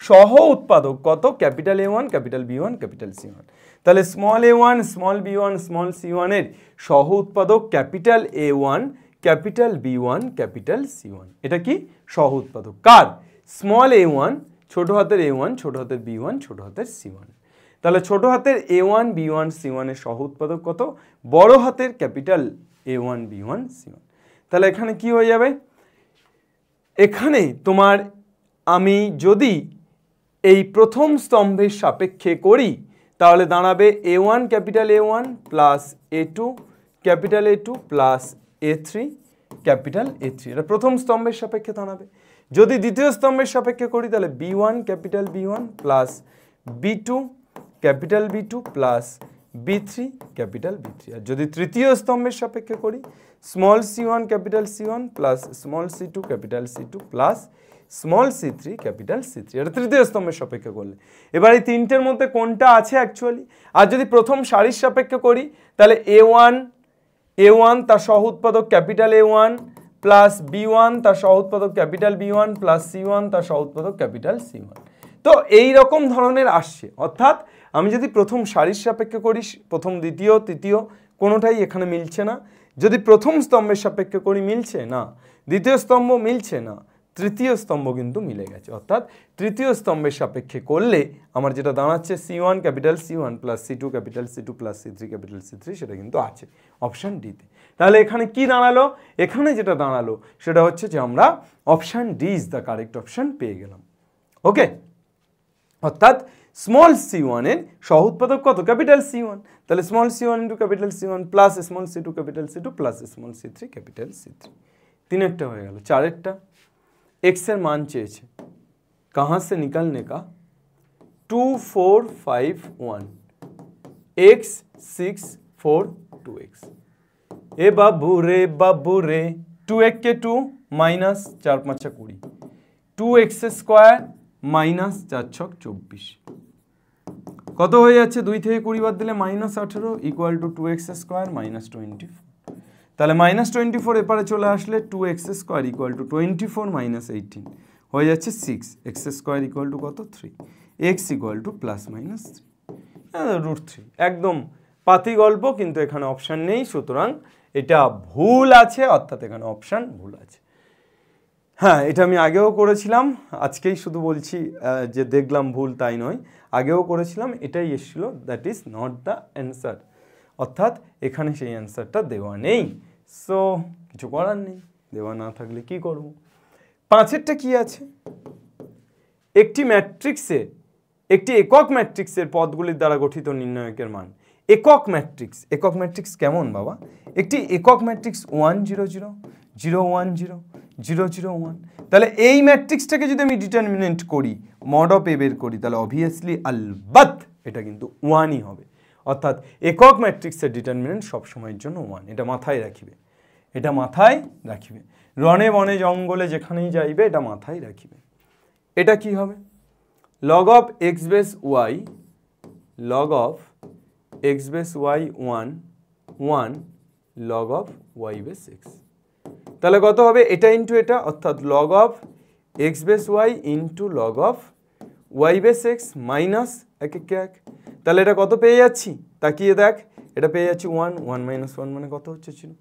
সহ উৎপাদক কত? Capital a1 capital b1 capital c1। তাহলে small a1 small b1 small c1 এর সহ উৎপাদক capital a1 capital b1 capital c1। এটা কি? সহ উৎপাদক কার? স্মল a1 ছোট হাতের a1 ছোট হাতের b1 ছোট হাতের c1। তাহলে ছোট হাতের a1 b1 c1 এর সহ উৎপাদক কত? বড় হাতের ক্যাপিটাল a1 b1 c1। তাহলে এখানে কি হয়ে যাবে? এখানে তোমার আমি যদি এই প্রথম স্তম্ভের সাপেক্ষে করি তাহলে দাঁড়াবে A1 capital A1 plus A2 capital A2 plus A3 capital A3। এটা প্রথম স্তম্ভের সাপেক্ষে দাঁড়াবে। যদি দ্বিতীয় স্তম্ভের সাপেক্ষে করি তাহলে B1 capital B1 plus B2 capital B2 plus B3 capital B3। আর যদি তৃতীয় স্তম্ভের সাপেক্ষে করি small c1 capital c1 plus small c2 capital c2 plus small c3 capital c3। এটা তৃতীয় স্তম্ভের সাপেক্ষে করলে। এবার এই তিনটের মধ্যে কোনটা আছে অ্যাকচুয়ালি? আর যদি প্রথম সারির সাপেক্ষে করি তাহলে A1 তার সহ উৎপাদক ক্যাপিটাল A1 প্লাস B1 তার সহ উৎপাদক ক্যাপিটাল B1 প্লাস C1 তার সহ উৎপাদক ক্যাপিটাল C1। তো এই রকম ধরনের আসছে। অর্থাৎ আমি যদি প্রথম সারির সাপেক্ষে করি, প্রথম দ্বিতীয় তৃতীয় কোনোটাই এখানে মিলছে না। যদি প্রথম স্তম্ভের সাপেক্ষে করি মিলছে না, দ্বিতীয় স্তম্ভ মিলছে না, তৃতীয় স্তম্ভ কিন্তু মিলে গেছে। অর্থাৎ তৃতীয় স্তম্ভের সাপেক্ষে করলে আমার যেটা দাঁড়াচ্ছে C1 capital C1 plus C2 capital C2 plus C3 capital C3, সেটা কিন্তু আছে অপশান ডিতে। তাহলে এখানে কি দাঁড়ালো? এখানে যেটা দাঁড়ালো সেটা হচ্ছে যে আমরা option D is the correct option পেয়ে গেলাম। ওকে, অর্থাৎ স্মল c1 এর সহ উৎপাদক কত? Capital C1। তাহলে small c1 into capital C1 plus small c2 capital C2 plus small c3 capital C3। তিনেরটা হয়ে গেল। চারেরটা x এর মান চেয়েছে, कहाँ से निकलने का? 2 4 5 1 x 6 4 2x। ए बाबू रे 2 एक के 2 माइनस 4 5 20 2x স্কয়ার মাইনাস 4 6 24 কত হয়ে যাচ্ছে? 2 থেকে 20 বাদ দিলে minus 18 equal to 2x square minus 24। তাহলে মাইনাস 24 এপারে চলে আসলে 2x square equal to 24 minus 18 হয়ে যাচ্ছে 6। x স্কয়ার ইকুয়াল টু কত? 3। x equal two plus minus 3 √3। একদম পাতি গল্প, কিন্তু এখানে অপশান নেই, সুতরাং এটা ভুল আছে, অর্থাৎ এখানে অপশান ভুল আছে। হ্যাঁ, এটা আমি আগেও করেছিলাম, আজকেই শুধু বলছি যে দেখলাম ভুল তাই নয়, আগেও করেছিলাম, এটাই এসেছিল, that is not the answer. অর্থাৎ এখানে সেই অ্যান্সারটা দেওয়া নেই, সো কিছু করার নেই, দেওয়া না থাকলে কি করব। পাঁচেরটা কি আছে? একটি ম্যাট্রিক্সে একটি একক ম্যাট্রিক্সের পদগুলির দ্বারা গঠিত নির্ণায়কের মান। একক ম্যাট্রিক্স কেমন বাবা? একটি একক ম্যাট্রিক্স 1 0 0 0 1 0 0 0 1। তাহলে এই ম্যাট্রিক্সটাকে যদি আমি ডিটারমিনেন্ট করি, মড অফ এ বের করি, তাহলে অবভিয়াসলি আলবাত এটা কিন্তু 1ই হবে। অর্থাৎ একক ম্যাট্রিক্সের ডিটারমিনেন্ট সবসময়ের জন্য 1। এটা মাথায় রাখিবে, এটা মাথায় রাখিবে, রনে বনে জঙ্গলে যেখানেই যাইবে এটা মাথায় রাখিবে। এটা কি হবে? Log of x base y, log of x base y 1 1 log of y base x। তাহলে কত হবে? এটা ইন্টু এটা, অর্থাৎ log of x base y into log of y base x minus 1 1 1। তাহলে এটা কত পেয়ে যাচ্ছি? তাকিয়ে দেখ, এটা পেয়ে যাচ্ছি 1 1 মাইনাস 1 মানে কত হচ্ছে? 0।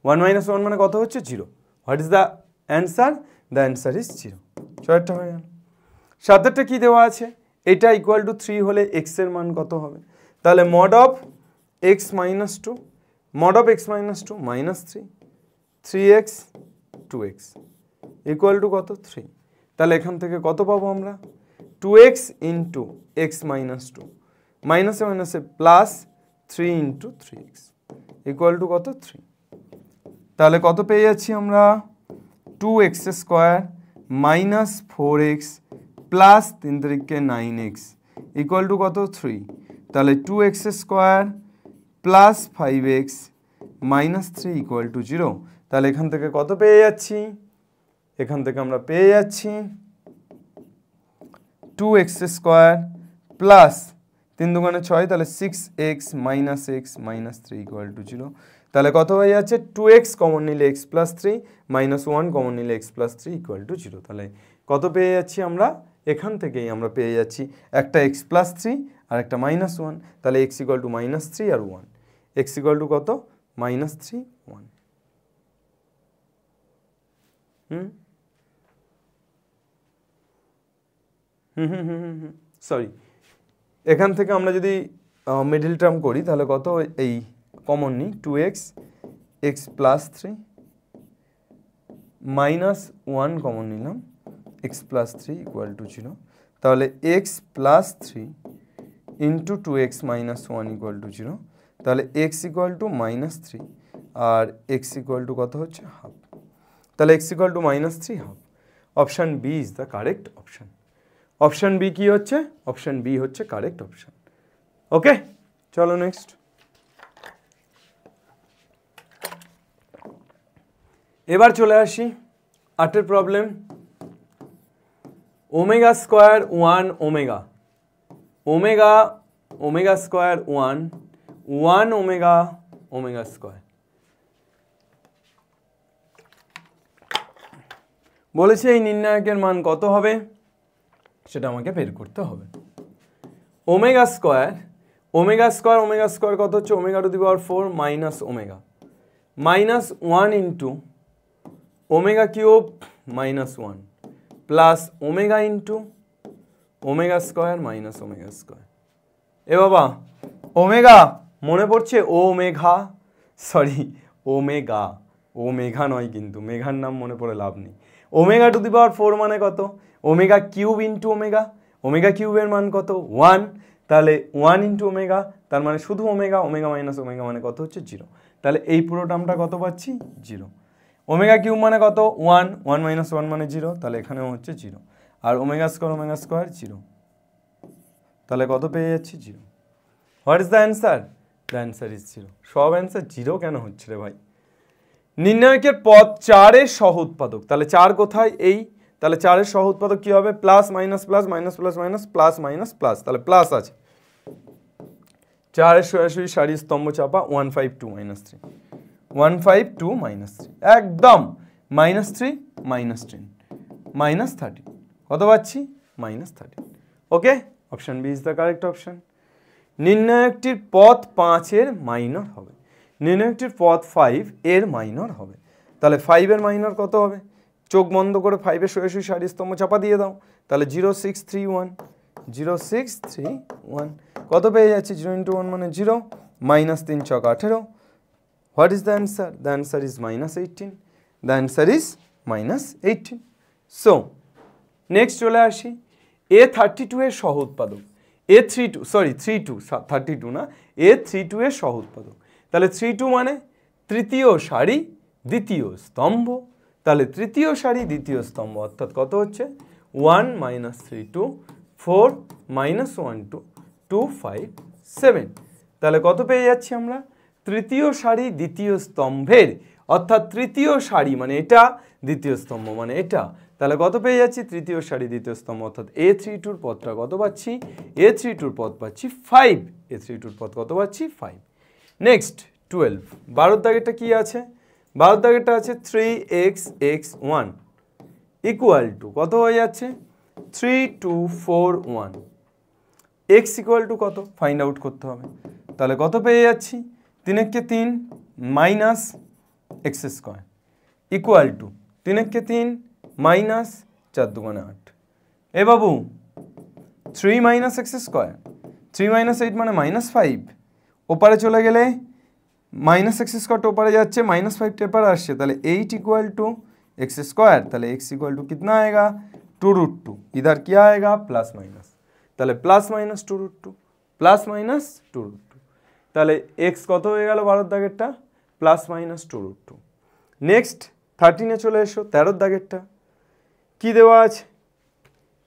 1 মাইনাস 1 মানে কত হচ্ছে? 0। What is the answer? The answer is 0। ছয়টা হয়ে গেল। সাতেরটা কি দেওয়া আছে? এটা ইকুয়াল টু 3 হলে x এর মান কত হবে? তাহলে mod of x minus 2, mod of x minus 2 minus 3 3x 2x equal to কত? 3। তাহলে এখান থেকে কত পাবো আমরা? 2x ইন্টু x মাইনাস 2 মাইনাসে মাইনাসে plus 3 into 3x equal to কত? 3। তাহলে কত পেয়ে যাচ্ছি আমরা? 2x square minus 4x plus 3 3 9x equal to কত? 3। তাহলে 2x square plus 5x minus 3 equal to 0। তাহলে এখান থেকে কত পেয়ে যাচ্ছি? এখান থেকে আমরা পেয়ে যাচ্ছি 2x স্কোয়ার প্লাস 3 2 6, তাহলে 6x minus x minus 3 equal to 0। তাহলে কত হয়ে যাচ্ছে? 2x কমন নিলে x প্লাস 3 মাইনাস 1 কমন নিলে x প্লাস 3 ইকুয়াল টু 0। তাহলে কত পেয়ে যাচ্ছি আমরা? এখান থেকেই আমরা পেয়ে যাচ্ছি একটা x প্লাস 3 আর একটা মাইনাস 1। তাহলে x ইকুয়াল টু মাইনাস 3 আর 1, x ইকুয়াল টু কত? মাইনাস 3 1। সরি, এখান থেকে আমরা যদি মিডল টার্ম করি তাহলে কত? এই কমন নিই, 2x x plus 3 minus 1 common নিলাম, x প্লাস 3 ইকুয়াল টু 0। তাহলে x plus 3 into 2x minus 1 equal to 0, তাহলে x ইকুয়াল টু -3 আর x ইকুয়াল টু কত হচ্ছে হাফ, তাহলে x equal to -3 half. Option B is the correct option. Option B কি হচ্ছে? Option B হচ্ছে correct option. Okay, চলো next. এবার চলে আসি 8এর problem. Omega square 1 omega, omega omega square 1 omega omega square. বলেছে এই নির্ণায়কের মান কত হবে সেটা আমাকে বের করতে হবে। Omega square omega square omega square কত হচ্ছে? Omega to the power 4 minus omega minus 1 into omega cube minus 1 plus omega into omega square minus omega square. এ বাবা, ওমেগা মনে পড়ছে? ওমেগা, সরি ওমেগা, ওমেগা নয় কিন্তু, মেঘার নাম মনে পড়ে লাভ নেই। ওমেগা টু দি পাওয়ার 4 মানে কত? Omega cube into omega, omega কিউবের মান কত? 1, তাহলে 1 ইন্টু ওমেগা, তার মানে শুধু ওমেগা, ওমেগা মাইনাস ওমেগা মানে কত হচ্ছে? 0। তাহলে এই পুরো টার্মটা কত পাচ্ছি? 0। ওমেগা কিউব মানে কত? 1, 1 মাইনাস 1 মানে 0, তাহলে এখানেও হচ্ছে 0। আর ওমেগা স্কোয়ার 0, তাহলে কত পেয়ে যাচ্ছি? 0। What is the answer? The answer is 0। সব অ্যান্সার 0 কেন হচ্ছে রে ভাই? নির্ণায়কের পদ 4-এর সহ উৎপাদক, তাহলে 4 কোথায়? এই, তাহলে 4-এর সহ উৎপাদক কি হবে? Plus minus plus minus plus minus plus minus plus, তাহলে প্লাস আছে। 4-এর সরাসরি সারি স্তম্ভ চাপা 152 মাইনাস 3, 152 মাইনাস 3, একদম -3 -10 -30, কত পাচ্ছি? -30। Okay, option B is the correct option. নির্ণায়কটির পদ 5-এর মাইনর হবে, নির্ণায়কটির পদ 5 এর মাইনর হবে, তাহলে 5-এর মাইনর কত হবে? চোখ বন্ধ করে 5-এর সরাসরি সারি স্তম্ভ চাপা দিয়ে দাও, তাহলে 0631, 0631 কত পেয়ে যাচ্ছে? 0 ইন্টু 1 মানে 0, -3 চক 18। What is the answer? The answer is -18, the answer is -18। So next চলে আসি A32 এর সহ উৎপাদক, A32 সরি 32 32 না, A32 এর সহ উৎপাদক, তাহলে 32 মানে তৃতীয় সারি দ্বিতীয় স্তম্ভ, তাহলে তৃতীয় সারি দ্বিতীয় স্তম্ভ অর্থাৎ কত হচ্ছে? 1 -32 4 -1 2 5 7, তাহলে কত পেয়ে যাচ্ছি আমরা? তৃতীয় সারি দ্বিতীয় স্তম্ভের, অর্থাৎ তৃতীয় সারি মানে এটা, দ্বিতীয় স্তম্ভ মানে এটা, তাহলে কত পেয়ে যাচ্ছি? তৃতীয় সারি দ্বিতীয় স্তম্ভ, অর্থাৎ A32 পদটা কত পাচ্ছি? A32 পদ পাচ্ছি 5, A32 পদ কত পাচ্ছি? 5। নেক্সট 12, 12 দাগেরটা কি আছে? 12 দাগেরটা আছে 3x x1 ইকুয়াল টু কত হয়ে যাচ্ছে? 3241, x ইকুয়াল টু কত? ফাইন্ড আউট করতে হবে, তাহলে কত পেয়ে যাচ্ছি? 3 3 minus x square equal to 3 3 minus 4 2 8। A Babu 3 minus x square, 3 minus 8 মানে -5, ওপারে চলে গেলে মাইনাস x স্কোয়ারটা ওপারে যাচ্ছে, -5 टेपर আসছে, তাহলে 8 इक्वल टू x स्क्वायर, তাহলে x इक्वल टू कितना आएगा? 2√2, इधर क्या आएगा? प्लस माइनस, তাহলে প্লাস মাইনাস 2√2 প্লাস মাইনাস 2√2, তাহলে x কত হয়ে গেল 12 দাগেরটা? Plus minus 2√2। নেক্সট 13 এ চলে এসো, 13 দাগেরটা কি দেওয়া আছে?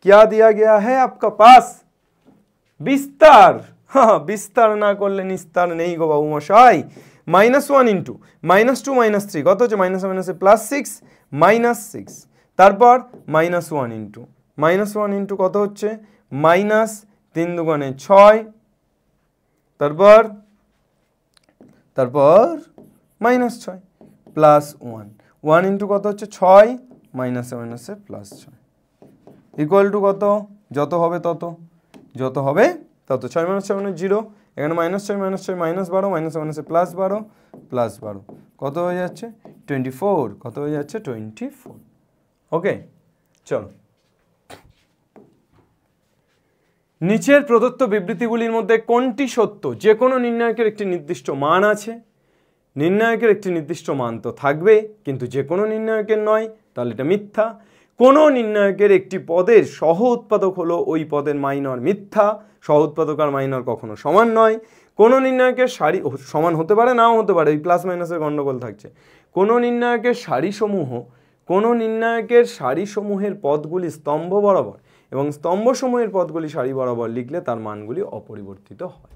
क्या दिया गया है आपका पास? বিস্তার। হ্যাঁ, বিস্তার না করলে নিস্তার নেই গো বাবু মশাই। -1 ইন্টু -2 -3 কত হচ্ছে? মাইনাস মাইনাসে +6 -6, তারপর -1 ইন্টু -1 ইন্টু কত হচ্ছে? -3 দুগুণে 6, তারপর -6 প্লাস 1 ইন্টু কত হচ্ছে? 6 মাইনাসে মাইনাসে +6 ইকুয়াল টু কত? যত হবে তত, যত হবে তত। 6 - 6 মানে 0, এখানে -6 -6 -12, মাইনাসে মাইনাসে +12 +12 কত হয়ে যাচ্ছে? 24, কত হয়ে যাচ্ছে? 24। ওকে, চলো নিচের প্রদত্ত বিবৃতিগুলির মধ্যে কোনটি সত্য? যে কোনো নির্ণায়কের একটি নির্দিষ্ট মান আছে, নির্ণায়কের একটি নির্দিষ্ট মান তো থাকবে, কিন্তু যে কোনো নির্ণায়কের নয়, তাহলে এটা মিথ্যা। কোনো নির্ণায়কের একটি পদের সহ উৎপাদক হলো ওই পদের মাইনর মিথ্যা, সহ উৎপাদক আর মাইনর কখনো সমান নয়। কোনো নির্ণায়কের সারি সমান হতে পারে, নাও হতে পারে, এই প্লাস মাইনাসের গণ্ডগোল থাকছে। কোনো নির্ণায়কের সারিসমূহের পদগুলি স্তম্ভ বরাবর এবং স্তম্ভসমূহের পদগুলি সারি বরাবর লিখলে তার মানগুলি অপরিবর্তিত হয়।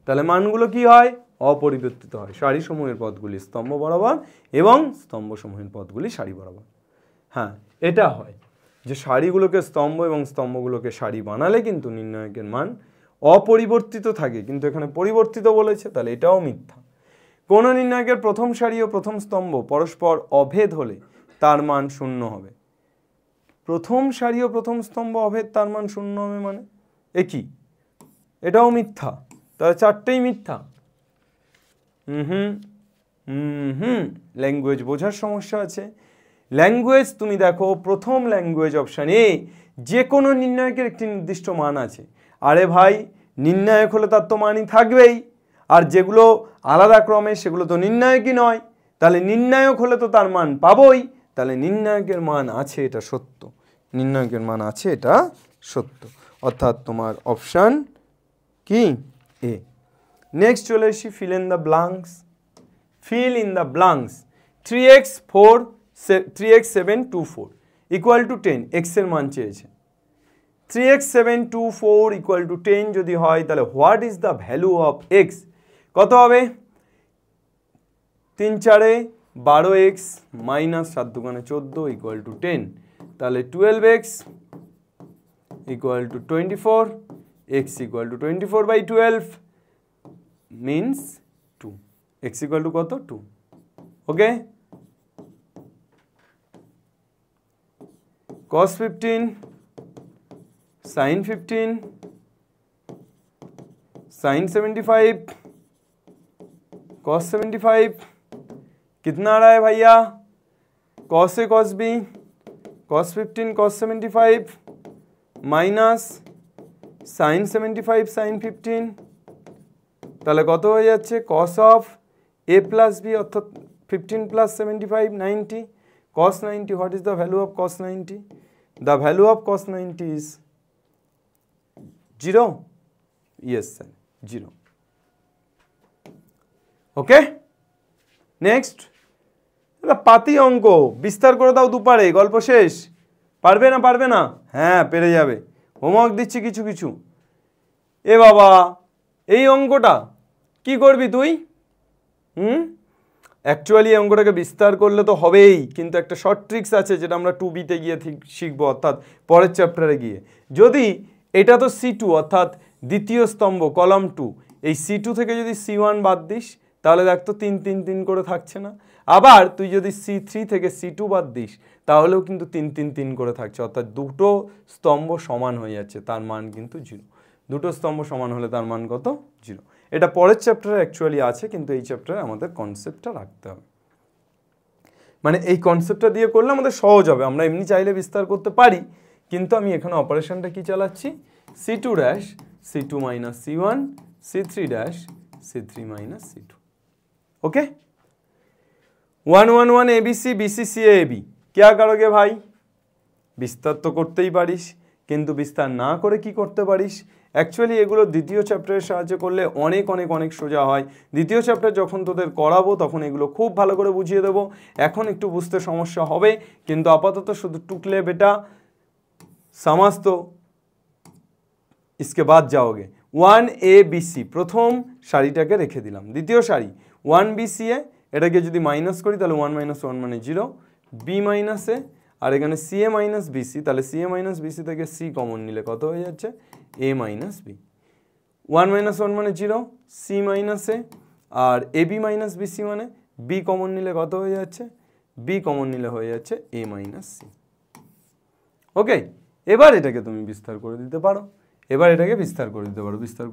তাহলে মানগুলো কি হয়? অপরিবর্তিত হয়। সারিসমূহের পদগুলি স্তম্ভ বরাবর এবং স্তম্ভসমূহের পদগুলি সারি বরাবর। হ্যাঁ, এটা হয় যে সারিগুলোকে স্তম্ভ এবং স্তম্ভগুলোকে সারি বানালে কিন্তু নির্ণায়কের মান অপরিবর্তিত থাকে, কিন্তু এখানে পরিবর্তিত বলেছে, তাহলে এটাও মিথ্যা। কোনো নির্ণায়কের প্রথম সারি ও প্রথম স্তম্ভ পরস্পর অভেদ হলে তার মান শূন্য হবে। প্রথম সারি ও প্রথম স্তম্ভ অভেদ, তার মান শূন্য হবে মানে কি? এটাও মিথ্যা। তাহলে চারটেই মিথ্যা। ল্যাঙ্গুয়েজ বোঝার সমস্যা আছে। ল্যাঙ্গুয়েজ তুমি দেখো, প্রথম ল্যাঙ্গুয়েজ অপশান এ যে কোনো নির্ণায়কের একটি নির্দিষ্ট মান আছে। আরে ভাই, নির্ণায়ক হলে তার তো মানই থাকবেই, আর যেগুলো আলাদা ক্রমে সেগুলো তো নির্ণায়কই নয়। তাহলে নির্ণায়ক হলে তো তার মান পাবোই, তাহলে নির্ণায়কের মান আছে, এটা সত্য। নির্ণায়কের মান আছে, এটা সত্য। অর্থাৎ তোমার অপশান কি? এ। নেক্সট চলে AC fill in the blanks. Fill in the blanks. 3x 7 2 4 equal to 10, x এর মান চেয়েছে। 3x 7 2 4 ইকুয়াল টু 10 যদি হয়, তাহলে what is the value of x? কত হবে? 3 4 12x মাইনাস 7 2 14 ইকুয়াল টু 10। তাহলে 12x equal to 24, x equal two 24/12 means 2. x equal to কত? 2. ওকে। cos 15 sin 15 sin 75 cos 75 कितना आ रहा है भैया? cos A cos B cos 15 cos 75 minus sin 75 sin 15, তাহলে কত হয়ে যাচ্ছে? cos of A plus B অর্থাৎ 15 plus 75 90 cos 90. What is the value of cos 90? The value of cos 90 is 0. Yes sir, 0. Okay. Next, পাতি অঙ্ক বিস্তার করে দাও দুপারে, গল্প শেষ। পারবে না? পারবে না? হ্যাঁ, পেরে যাবে। হোমওয়ার্ক দিচ্ছি কিছু কিছু। এ বাবা, এই অঙ্কটা কি করবি তুই? অ্যাকচুয়ালি এই অঙ্কটাকে বিস্তার করলে তো হবেই, কিন্তু একটা শর্ট ট্রিক্স আছে যেটা আমরা 2B-তে গিয়ে শিখবো, অর্থাৎ পরের চ্যাপ্টারে গিয়ে। যদি এটা তো C2 অর্থাৎ দ্বিতীয় স্তম্ভ কলাম 2, এই C2 থেকে যদি C1 বাদ দিস তাহলে দেখ তো 3 3 3 করে থাকছে না। আবার তুই যদি C3 থেকে C2 বাদ দিস তাহলেও কিন্তু 3 3 3 করে থাকছে, অর্থাৎ দুটো স্তম্ভ সমান হয়ে যাচ্ছে, তার মান কিন্তু 0। দুটো স্তম্ভ সমান হলে তার মান কত? 0। এটা পরের চ্যাপ্টারে অ্যাকচুয়ালি আছে, কিন্তু এই চ্যাপ্টারে আমাদের কনসেপ্টটা রাখতে হবে। মানে এই কনসেপ্টটা দিয়ে করলে আমাদের সহজ হবে। আমরা এমনি চাইলে বিস্তার করতে পারি, কিন্তু আমি এখানে অপারেশনটা কি চালাচ্ছি? C2 dash C2 minus C1 C3 dash C3 minus C2। Okay, 1 1 1 ABC BC CA AB। क्या करोगे भाई? বিস্তার তো করতেই পারিস, কিন্তু বিস্তার না করে কি করতে পারিস? অ্যাকচুয়ালি এগুলো দ্বিতীয় চ্যাপ্টারের সাহায্যে করলে অনেক অনেক অনেক সোজা হয়। দ্বিতীয় চ্যাপ্টার যখন তোদের করাবো তখন এগুলো খুব ভালো করে বুঝিয়ে দেবো। এখন একটু বুঝতে সমস্যা হবে, কিন্তু আপাতত শুধু টুকলে বেটা समझ तो इसके बाद जाओगे। 1ABC প্রথম সারিটাকে রেখে দিলাম, দ্বিতীয় সারি 1BCA, এটাকে যদি মাইনাস করি তাহলে 1 - 1 মানে 0, B - A, আর এখানে CA - BC, তাহলে CA - BC থেকে C কমন নিলে কত হয়ে যাচ্ছে? A - B। 1 - 1 মানে 0, C - A, আর AB - BC মানে B কমন নিলে কত হয়ে যাচ্ছে? B কমন নিলে হয়ে যাচ্ছে A - C। ওকে, এবার এটাকে তুমি বিস্তার করে দিতে পারো, বিস্তার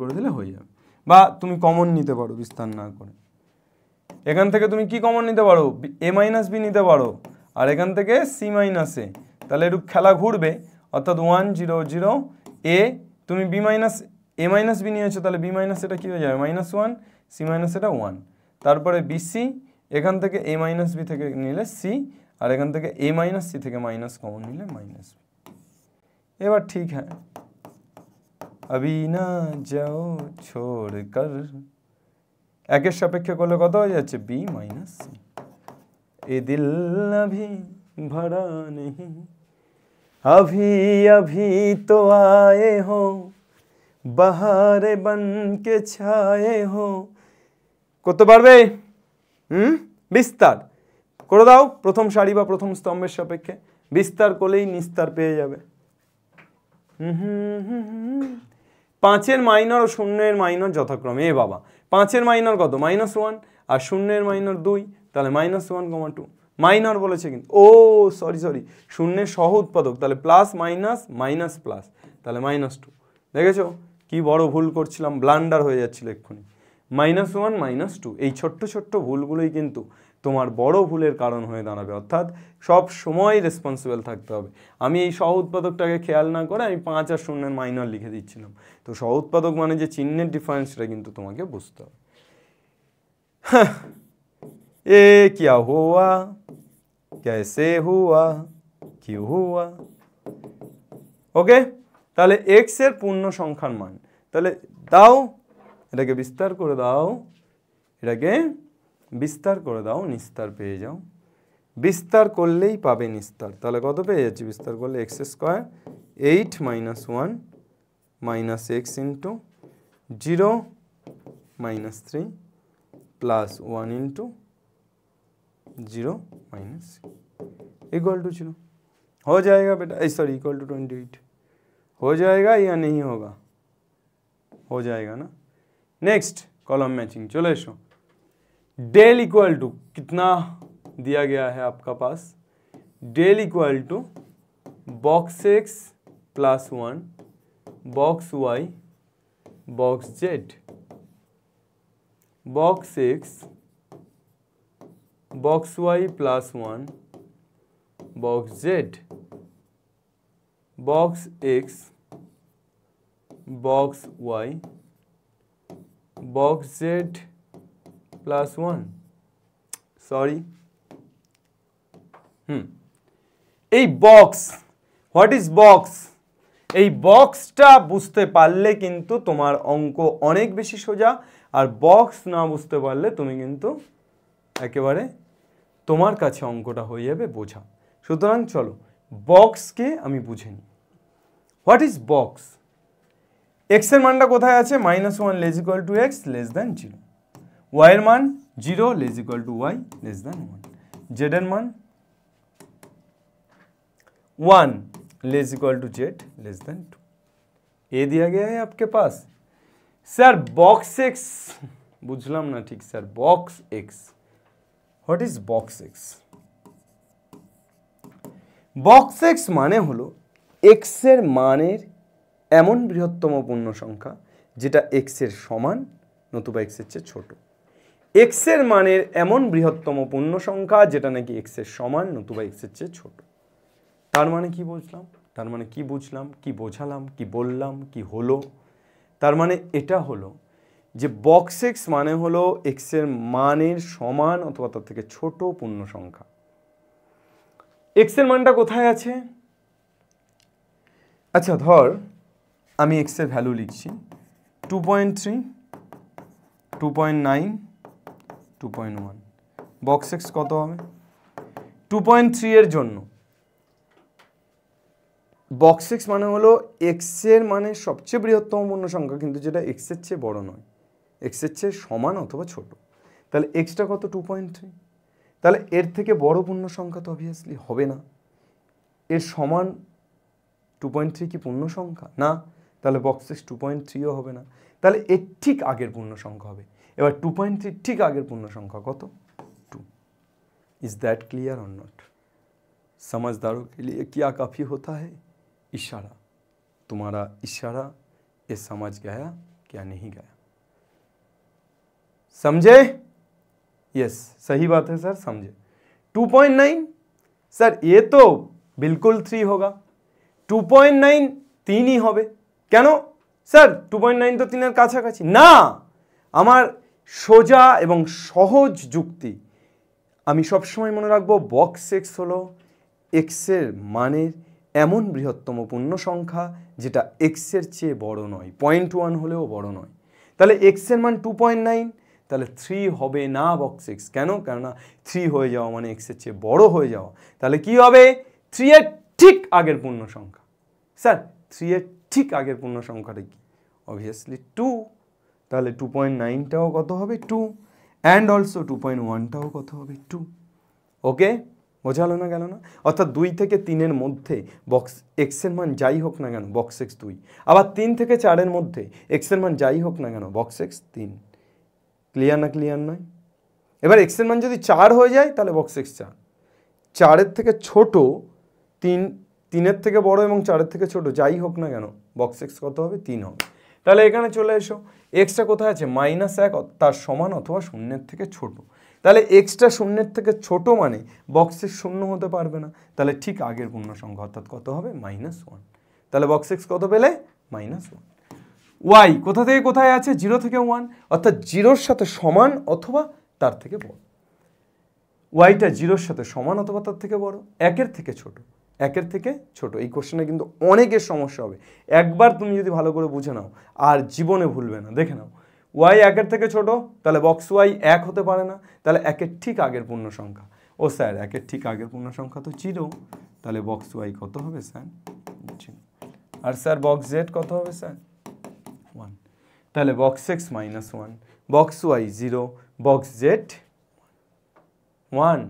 করে দিলে হয়ে যাবে। বা তুমি কমন নিতে পারো বিস্তার না করে। এখান থেকে তুমি কি কমন নিতে পারো? A - B নিতে পারো, আর এখান থেকে C - A, তাহলে একটু খেলা ঘুরবে, অর্থাৎ 1 0 0 A, তুমি B A - B নিয়েছো, তাহলে B - এটা কি হয়ে যাবে? -1, C - এটা 1, তারপরে BC, এখান থেকে A - B থেকে নিলে C, আর এখান থেকে a মাইনাস সি থেকে মাইনাস কমন নিলে মাইনাস। এবার ঠিক হ্যাঁ, अभी ना जाओ छोड़ कर, একের সাপেক্ষে করলে কত হয়ে যাচ্ছে b মাইনাস সি। এ দিল अभी भरा नहीं, अभी अभी तो आए हो, बहारे बन के छाए हो। করতে পারবে? বিস্তার করে দাও প্রথম সারি বা প্রথম স্তম্ভের সাপেক্ষে, বিস্তার করলেই নিস্তার পেয়ে যাবে। 5-এর মাইনর ও 0-এর মাইনর যথাক্রমে, এ বাবা 5-এর মাইনর কত -1 আর 0-এর মাইনর 2, তাহলে -1,2 মাইনর বলেছে কিন্তু, ও সরি 0-এর সহ উৎপাদক, তাহলে প্লাস মাইনাস মাইনাস প্লাস, তাহলে -2। দেখেছো কি বড় ভুল করছিলাম, ব্লান্ডার হয়ে যাচ্ছিল এক্ষুনি। -1 -2 এই ছোট্ট ছোট্ট ভুলগুলোই কিন্তু তোমার বড় ভুলের কারণ হয়ে দাঁড়াবে, অর্থাৎ সব সময় রেসপন্সিবল থাকতে হবে। আমি এই সহ উৎপাদকটাকে খেয়াল না করে আমি 5 আর 0-এর মাইনর লিখে দিচ্ছিলাম, তো সহ উৎপাদক মানে যে চিহ্নের ডিফারেন্সটা কিন্তু তোমাকে বুঝতে হবে। এ क्या हुआ, कैसे हुआ, क्यों हुआ। ওকে, তাহলে x এর পূর্ণ সংখ্যার মান, তাহলে দাও এটাকে বিস্তার করে দাও, এটাকে বিস্তার করে দাও, নিস্তার পেয়ে যাও। বিস্তার করলেই পাবে নিস্তার, তাহলে কত পেয়ে যাচ্ছি বিস্তার করলে x² 8 - 1 - x into 0 - 3 plus 1 into 0 minus equal to 0 हो जाएगा बेटा, सॉरी इक्वल टू 28 हो जाएगा या नहीं होगा, हो जाएगा ना। नेक्स्ट कॉलम मैचिंग, चलो एसो डेल इक्वल टू कितना दिया गया है आपका पास, del equal to box x plus 1 box y box z, box x box y plus 1 box z, box x box y box z plus 1 sorry এই box, what is box, এই বক্সটা বুঝতে পারলে কিন্তু তোমার অঙ্ক অনেক বেশি সোজা, আর বক্স না বুঝতে পারলে তুমি কিন্তু একেবারে তোমার কাছে অঙ্কটা হয়ে যাবে বোঝা। সুতরাং চলো বক্সকে আমি বুঝে নিই। হোয়াট ইজ বক্স, এক্স এর মানটা কোথায় আছে, -1 less equal to x less than 0, y এর মান 0 less equal to y less than 1, z এর মান 1 less equal to z less than 2। ए दिया गया है आपके पास। सर बॉक्स एक्स बुझलाम ना ठीक sir, box x, what is box x, box x माने हलो एक्स एर मानेर एमन बृहत्तम पूर्ण संख्या जेटा एक्स एर समान नतुबा एक्स एर चेये छोटो, एक्स एर मानेर एमन बृहत्तम पूर्ण संख्या जेटा नाकि एक्स एर समान नतुबा एक्स एर चेये छोटो। तार माने कि बुझलाम, तार माने कि बुझलाम, कि बोझालाम, कि बोललाम, कि हलो, तार माने एटा हलो जे बक्स एक्स माने हलो एक्स एर मानेर समान अथवा तार थेके छोटो पूर्ण संख्या। एक्स एर मानटा कोथाय आछे, अच्छा धर आमी एक्स एर भ्यालु लिखछि 2.3 2.9 2.1, बक्स एक्स कत होबे 2.3 एर जोन्नो बक्स एक्स माने हलो एक्स एर माने सबचेये बृहत्तम पूर्ण संख्या किन्तु जेटा एक्स एर चेये बड़ो नय, एक्स एर चेये समान अथवा छोटो, ताहले एक्सटा कत 2.3, ताहले एर थेके बड़ो पूर्ण संख्या तो अबवियासलि होबे ना, एर समान 2.3 कि पूर्ण संख्या ना, ताहले बक्स एक्स 2.3 ओ होबे ना, ताहले एर ठीक आगेर पूर्ण संख्या होबे। एबार 2.3 ठीक आगेर पूर्ण संख्या कत 2। इज दैट क्लियर और नॉट, समझदारों के लिए क्या काफ़ी होता है इशारा, तुम्हारा इशारा ये समझ गया क्या नहीं गया, समझे, यस सही बात है सर समझे। 2.9 सर ये तो बिल्कुल 3 होगा, 2.9 3 ही होबे केनो सर 2.9 तो 3 एर काछाकाछि ना, आमार सोजा एवं सहज जुक्ति আমি সবসময় মনে রাখবো বক্স এক্স হলো এক্সের মানের এমন বৃহত্তম পূর্ণ সংখ্যা যেটা এক্সের চেয়ে বড় নয়, 0.1 হলেও বড় নয়। তাহলে এক্সের মান 2.9, তাহলে 3 হবে না বক্স এক্স। কেন? কেননা 3 হয়ে যাওয়া মানে এক্সের চেয়ে বড় হয়ে যাওয়া। তাহলে কি হবে? 3 এর ঠিক আগের পূর্ণ সংখ্যা। স্যার 3 এর ঠিক আগের পূর্ণ সংখ্যাটা কি? অবভিয়াসলি 2। তাহলে 2.9টাও কত হবে? 2। অ্যান্ড অলসো 2.1টাও কত হবে? 2। ওকে, বোঝালো না গেল না? অর্থাৎ 2 থেকে 3-এর মধ্যে বক্স এক্সের মান যাই হোক না কেন বক্স এক্স 2। আবার 3 থেকে 4-এর মধ্যে এক্সের মান যাই হোক না কেন বক্স এক্স 3। ক্লিয়ার না? ক্লিয়ার নয়? এবার এক্সের মান যদি 4 হয়ে যায় তাহলে বক্স এক্স 4। 4-এর থেকে ছোট, 3-এর থেকে বড় এবং 4-এর থেকে ছোট যাই হোক না কেন বক্স এক্স কত হবে? 3 হবে। তাহলে এখানে চলে এসো, এক্সটা কোথায় আছে? -1, তার সমান অথবা শূন্যের থেকে ছোট। তাহলে এক্সটা শূন্যের থেকে ছোট মানে বক্সের শূন্য হতে পারবে না, তাহলে ঠিক আগের পূর্ণ সংখ্যা অর্থাৎ কত হবে? -1। তাহলে বক্স এক্স কত পেলে? -1। ওয়াই কোথা থেকে কোথায় আছে? 0 থেকে 1, অর্থাৎ 0-র সাথে সমান অথবা তার থেকে বড়। ওয়াইটা 0-র সাথে সমান অথবা তার থেকে বড়, 1-এর থেকে ছোট। 1-এর থেকে ছোট। এই কোশ্চেনে কিন্তু অনেকের সমস্যা হবে, একবার তুমি যদি ভালো করে বুঝে নাও আর জীবনে ভুলবে না। দেখে নাও, ওয়াই 1-এর থেকে ছোট, তাহলে বক্স ওয়াই 1 হতে পারে না, তাহলে 1-এর ঠিক আগের পূর্ণ সংখ্যা। ও স্যার 1-এর ঠিক আগের পূর্ণ সংখ্যা তো 0, তাহলে বক্স ওয়াই কত হবে স্যার? 0। আর স্যার বক্স জেড কত হবে স্যার? 1। তাহলে box x -1, box y 0, box z 1।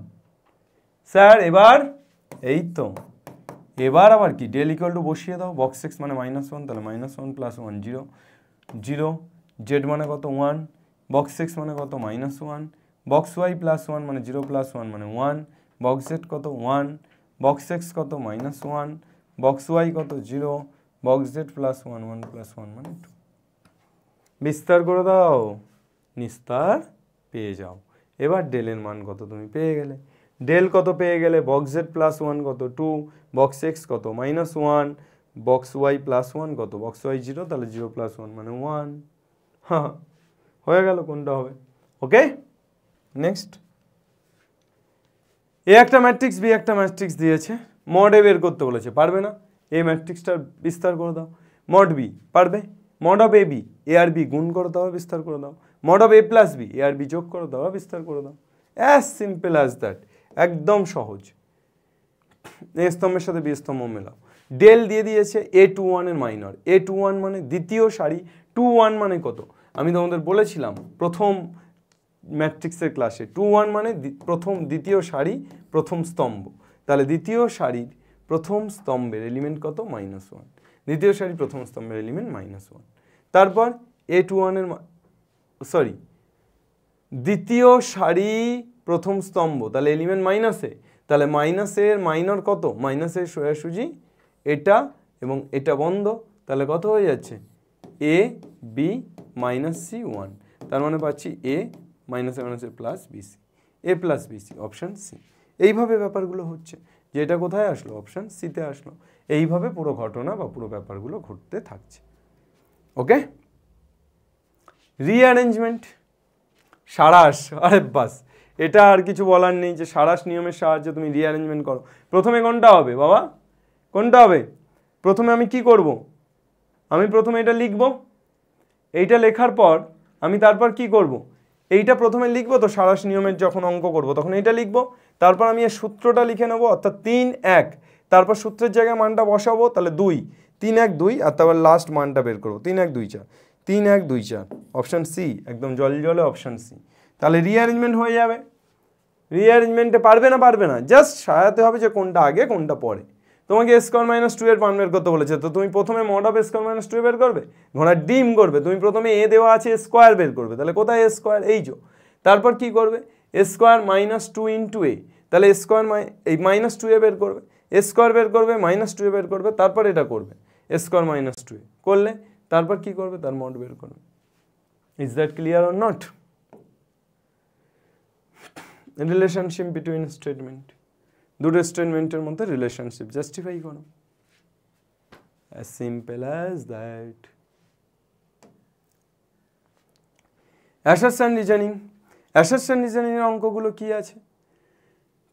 Sir এবার এই তো, এবার আবার কি? ডেল ইকুয়াল টু বসিয়ে দাও। বক্স এক্স মানে -1, তাহলে -1 + 1 0 0, জেড মানে কত? 1, বক্স এক্স মানে কত? -1, বক্স ওয়াই +1 মানে 0 + 1 মানে 1, বক্স জেড কত? 1, বক্স এক্স কত? -1, বক্স ওয়াই কত? 0, বক্স জেড +1 1 + 1 মানে 2। বিস্তার করে দাও, নিস্তার পেয়ে যাও। এবার ডেলের মান কত তুমি পেয়ে গেলে। ডেল কত পেয়ে গেলে? বক্স জেড +1 কত? 2, বক্স এক্স কত? -1, বক্স ওয়াই +1 কত? বক্স ওয়াই 0, তাহলে 0 + 1 মানে 1। হ্যাঁ, হয়ে গেল। কোনটা হবে? ওকে, নেক্সট। এ একটা ম্যাট্রিক্স, বি একটা ম্যাট্রিক্স দিয়েছে, মড এ বের করতে বলেছে। পারবে না? এই ম্যাট্রিক্সটার বিস্তার করে দাও। মড বি পারবে? Mod of A B, A আর বি গুণ করে দাও, বিস্তার করে দাও। Mod of A plus B, A আর বি যোগ করে দাও, বিস্তার করে দাও। অ্যাজ সিম্পল অ্যাজ দ্যাট, একদম সহজ। এ স্তম্ভের সাথে বি স্তম্ভ মেলাও। ডেল দিয়ে দিয়েছে A21 এর মাইনর। A21 মানে দ্বিতীয় সারি, 21 মানে কত? আমি তোমাদের বলেছিলাম প্রথম ম্যাট্রিক্সের ক্লাসে, 21 মানে প্রথম, দ্বিতীয় সারি, প্রথম স্তম্ভ। তাহলে দ্বিতীয় সারির প্রথম স্তম্ভের এলিমেন্ট কত? -1। দ্বিতীয় সারি প্রথম স্তম্ভের এলিমেন্ট -1। তারপর A21 এর সরি, দ্বিতীয় সারি প্রথম স্তম্ভ, তাহলে এলিমেন্ট -এ, তাহলে মাইনাসের মাইনর কত? মাইনাসের সোজাসুজি এটা এবং এটা বন্ধ, তাহলে কত হয়ে যাচ্ছে? এ বি -C1, তার মানে পাচ্ছি এ -এ প্লাস বিসি, এ প্লাস বিসি, অপশান সি। এইভাবে ব্যাপারগুলো হচ্ছে, যে এটা কোথায় আসলো? অপশান সিতে আসলো। এইভাবে পুরো ঘটনা বা পুরো ব্যাপারগুলো ঘটতে থাকছে। ওকে, রিঅ্যারেঞ্জমেন্ট, সারাস। আরে বাস, এটা আর কিছু বলার নেই, যে সারাস নিয়মের সাহায্যে তুমি রিঅ্যারেঞ্জমেন্ট করো। প্রথমে কোনটা হবে বাবা? কোনটা হবে? প্রথমে আমি কি করব? আমি প্রথমে এটা লিখব। এইটা লেখার পর আমি তারপর কি করব? এইটা প্রথমে লিখবো তো, সারাস নিয়মের যখন অঙ্ক করব তখন এইটা লিখব। তারপর আমি এর সূত্রটা লিখে নেব, অর্থাৎ 3 1, তারপর সূত্রের জায়গায় মানটা বসাবো, তাহলে 2 3 1 2, আর তারপর লাস্ট মানটা বের করবো 3 1 2 4, 3 1 2 4, অপশান সি, একদম জল জলে অপশান সি। তাহলে রিঅ্যারেঞ্জমেন্ট হয়ে যাবে। রিঅ্যারেঞ্জমেন্টে পারবে না? পারবে না, জাস্ট সাজাতে হবে যে কোনটা আগে কোনটা পরে। তোমাকে A² - 2 এর মান বের করতে বলেছে, তো তুমি প্রথমে মড অফ A² - 2 বের করবে, ঘোড়ার ডিম করবে। তুমি প্রথমে এ দেওয়া আছে, A² বের করবে, তাহলে কোথায় A²? এই যে। তারপর কি করবে? A² - 2 × a, তাহলে A² এই -2a বের করবে, A² বের করবে, -2a বের করবে, তারপর এটা করবে A² - 2a করলে, তারপর কি করবে? তার মড বের করবে। Is that clear or not? Relationship between statement, দুটো স্টেটমেন্টের মধ্যে রিলেশনশিপ জাস্টিফাই করো। as simple as that. assertion reasoning, assertion reasoning এর অঙ্কগুলো কি আছে?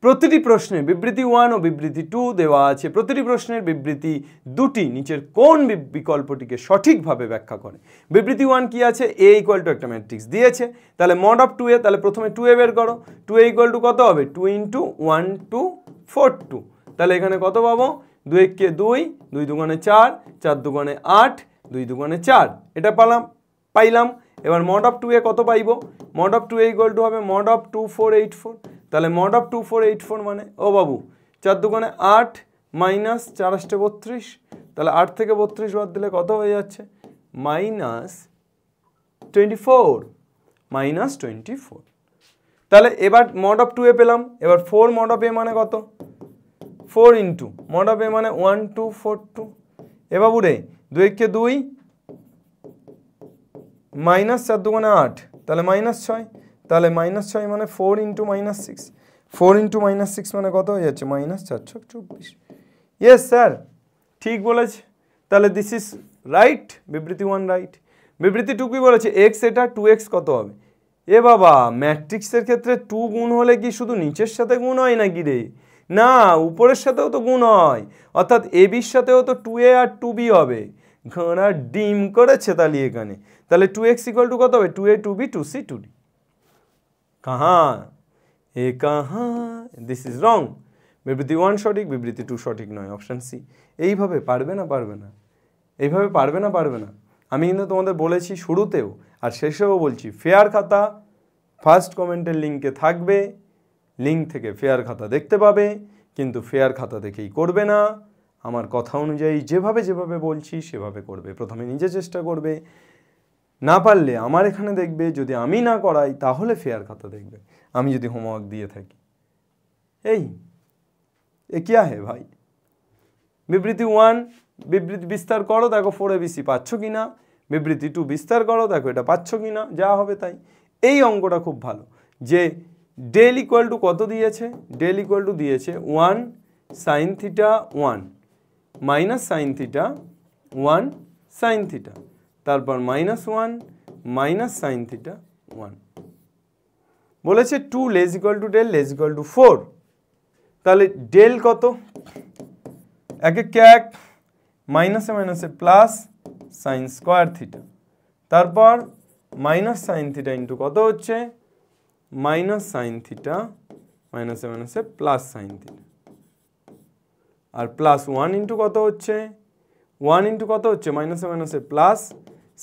প্রতিটি প্রশ্নে বিবৃতি 1 ও বিবৃতি 2 দেওয়া আছে। প্রতিটি প্রশ্নের বিবৃতি দুটি নিচের কোন বিকল্পটিকে সঠিকভাবে ব্যাখ্যা করে? বিবৃতি 1 কি আছে? a ইকুয়াল টু একটা ম্যাট্রিক্স দিয়েছে, তাহলে মড অফ 2a, তাহলে প্রথমে 2a বের করো। 2a ইকুয়াল টু কত হবে? 2 ইন্টু 1 2 4 2, তাহলে এখানে কত পাবো? 2 কে 2, 2 দুগুণে 4, 4 দুগুণে 8, 2 দুগুণে 4, এটা পাইলাম। এবার মড অফ 2a কত পাইব? Mod of 2a equal to হবে মড অফ 2484, তাহলে মড অফ 2484 মানে ও বাবু 4 দুগুণে 8 মাইনাস 4 8 32, তাহলে 8 থেকে 32 বাদ দিলে কত হয়ে যাচ্ছে? Minus 24, minus 24। তাহলে এবার মড অফ 2a পেলাম। এবার 4 মড অফ a মানে কত? 4 ইন্টু মড অফ a মানে 1242। এ বাবু রে 2 কে 2, মাইনাস 4 দুগুণে 8, তাহলে মাইনাস 6, তাহলে মাইনাস 6 মানে 4 ইন্টু মাইনাস 6, 4 ইন্টু মাইনাস 6 মানে কত হয়ে যাচ্ছে? মাইনাস 424। ইয়েস স্যার, ঠিক বলেছে। তাহলে দিস ইজ রাইট, বিবৃতি 1 রাইট। বিবৃতি 2 কি বলেছে? এক্স এটা, 2x কত হবে? এ বাবা, ম্যাট্রিক্সের ক্ষেত্রে 2 গুণ হলে কি শুধু নিচের সাথে গুণ হয় নাকি রে? না, উপরের সাথেও তো গুণ হয়, অর্থাৎ এবির সাথেও তো 2a আর 2b হবে। ঘোড়া ডিম করেছে তাহলে এখানে। তাহলে 2x ইকুয়াল টু কত হবে? 2a 2b 2c 2d। কাহা এ কাহা? This is wrong. বিবৃতি 1 সঠিক, বিবৃতি 2 সঠিক নয়, অপশন সি। এইভাবে পারবে না? পারবে না? এইভাবে পারবে না? পারবে না? আমি কিন্তু তোমাদের বলেছি শুরুতেও আর শেষেও বলছি, ফেয়ার খাতা ফার্স্ট কমেন্টের লিঙ্কে থাকবে, লিঙ্ক থেকে ফেয়ার খাতা দেখতে পাবে, কিন্তু ফেয়ার খাতা দেখেই করবে না। আমার কথা অনুযায়ী যেভাবে যেভাবে বলছি সেভাবে করবে। প্রথমে নিজে চেষ্টা করবে, না পারলে আমার এখানে দেখবে, যদি আমি না করাই তাহলে ফেয়ার খাতা দেখবে, আমি যদি হোমওয়ার্ক দিয়ে থাকি। এই এ কিয়া হে ভাই? বিবৃতি 1 বিবৃতি বিস্তার করো, দেখো 4abc পাচ্ছ কিনা। বিবৃতি 2 বিস্তার করো, দেখো এটা পাচ্ছ কিনা, যা হবে তাই। এই অঙ্কটা খুব ভালো, যে ডেল ইকুয়াল টু কত দিয়েছে? ডেল ইকুয়াল টু দিয়েছে 1 sine theta 1 minus sine theta 1 sine theta, তারপর মাইনাস 1 মাইনাস সাইন থিটা 1। বলেছে 2 less equal to del less equal to 4, তাহলে ডেল কত? একে এক, মাইনাসে মাইনাসে প্লাস সাইন স্কোয়ার থিটা, তারপর মাইনাস সাইন থিটা ইন্টু কত হচ্ছে? মাইনাস সাইন থিটা, মাইনাসে মাইনাসে প্লাস সাইন থিটা, আর প্লাস 1 ইন্টু কত হচ্ছে? 1 ইন্টু কত হচ্ছে? মাইনাসে মাইনাসে plus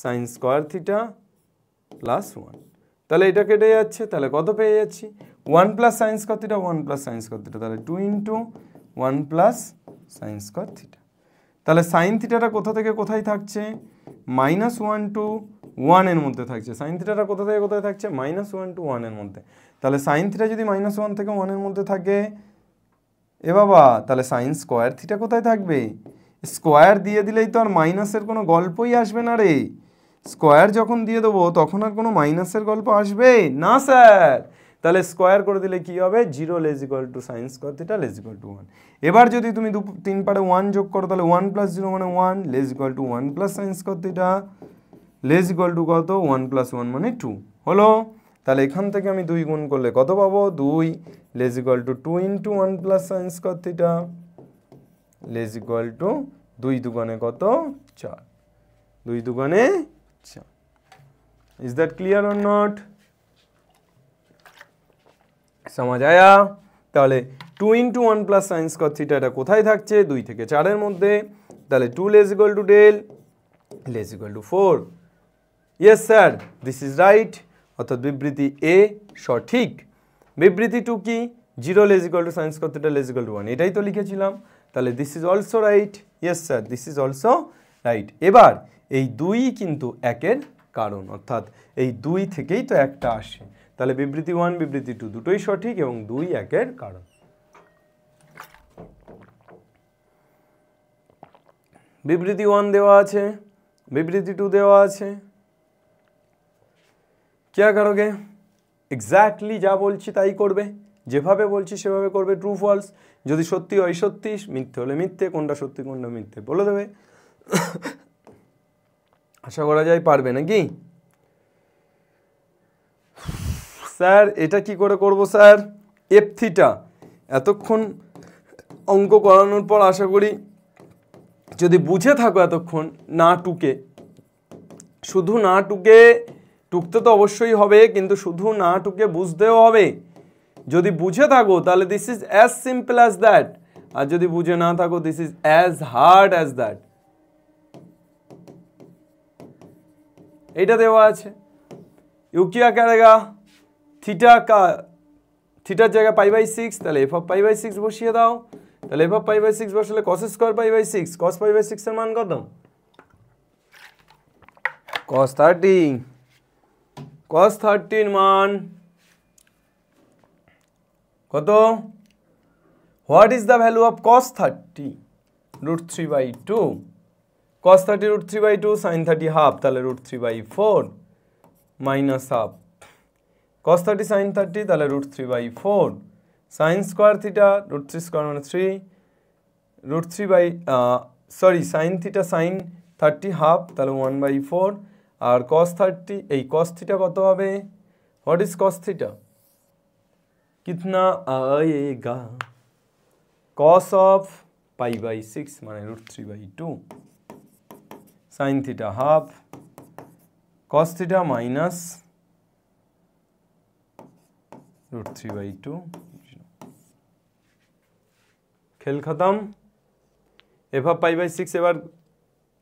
sine square theta plus 1, তাহলে এটা কেটে যাচ্ছে, তাহলে কত পেয়ে যাচ্ছি? 1 plus sine square theta, 1 plus sine square theta, তাহলে 2 into 1 plus sine square theta. তাহলে সাইন থিটাটা কোথা থেকে কোথায় থাকছে? মাইনাস 1 টু 1 এর মধ্যে থাকছে। সাইন থিটাটা কোথা থেকে কোথায় থাকছে? মাইনাস 1 টু 1 এর মধ্যে। তাহলে সাইন থিটা যদি মাইনাস 1 থেকে 1 এর মধ্যে থাকে, এ বাবা, তাহলে সাইন স্কোয়ার থিটা কোথায় থাকবে? স্কোয়ার দিয়ে দিলেই তো আর মাইনাসের কোনো গল্পই আসবে না রে। স্কোয়ার যখন দিয়ে দেবো তখন আর কোনো মাইনাসের গল্প আসবে না স্যার। তাহলে স্কোয়ার করে দিলে কি হবে? 0 less equal to sine square theta less equal to 1। এবার যদি তুমি 3 পারে 1 যোগ করো, তাহলে 1 প্লাস 0 মানে 1 less equal to 1 plus sine square theta less equal to কত? 1 প্লাস 1 মানে 2 হলো। তাহলে এখান থেকে আমি 2 গুণ করলে কত পাবো? 2 less equal two 2 into 1 plus sine square theta less equal two 2 দুগুণে কত? 4, 2 দুগুণে 4। Is that clear or not? সমাজ আয়া? তাহলে 2 into 1 plus sine square theta এটা কোথায় থাকছে? 2 থেকে 4 এর মধ্যে। তাহলে 2 less equal to del less equal to 4। Yes sir, this is right, অর্থাৎ বিবৃতি এ সঠিক। বিবৃতি 2 কি? 0 less equal to sine square theta less equal to 1, এটাই তো লিখেছিলাম। তাহলে this is also right. Yes sir, this is also right. এবার এই 2 কিন্তু 1-এর কারণ, অর্থাৎ এই 2 থেকেই তো একটা আসে। তাহলে বিবৃতি 1 বিবৃতি 2 দুটোই সঠিক এবং 2 1-এর কারণ। বিবৃতি 1 দেওয়া আছে, বিবৃতি 2 দেওয়া আছে। क्या करोगे? এক্স্যাক্টলি যা বলছি তাই করবে, যেভাবে বলছি সেভাবে করবে। ট্রু ফলস, যদি সত্যি হয় সত্যি, মিথ্যে হলে মিথ্যে, কোনটা সত্যি কোনটা মিথ্যে বলে দেবে। আশা করা যায় পারবে নাকি? স্যার এটা কি করে করব স্যার? এফ থিটা, এতক্ষণ অঙ্ক করানোর পর আশা করি যদি বুঝে থাকো এতক্ষণ না টুকে, শুধু না টুকে, টুকতে তো অবশ্যই হবে কিন্তু শুধু না টুকে বুঝতেও হবে। যদি বুঝে থাকো তাহলে this is as simple as that, আর যদি বুঝে না থাকো this is as hard as that. এইটা দেওয়া আছে, ইউ কিয়া করেগা, থিটার জায়গায় π/6, তাহলে f of π/6 বসিয়ে দাও। তাহলে f of π/6 বসালে cos স্কয়ার π/6, cos π/6 এর মান কত? cos 30, cos 30 এর মান কত? What is the value of cos 30? √3/2, cos 30 √3/2, sin 30 half, তাহলে √3/4 মাইনাস হাফ, cos 30 sin 30 তাহলে √3/4, sin স্কয়ার থিটা √3 স্কয়ার মানে 3, sin থিটা sin 30 হাফ তাহলে 1/4, আর cos 30 এই cos থিটা কত হবে? What is cos theta? कितना आएगा? cos of π/6 মানে √3/2, sin theta half, cos theta minus √3/2, খেল খতম। f of π/6 এবার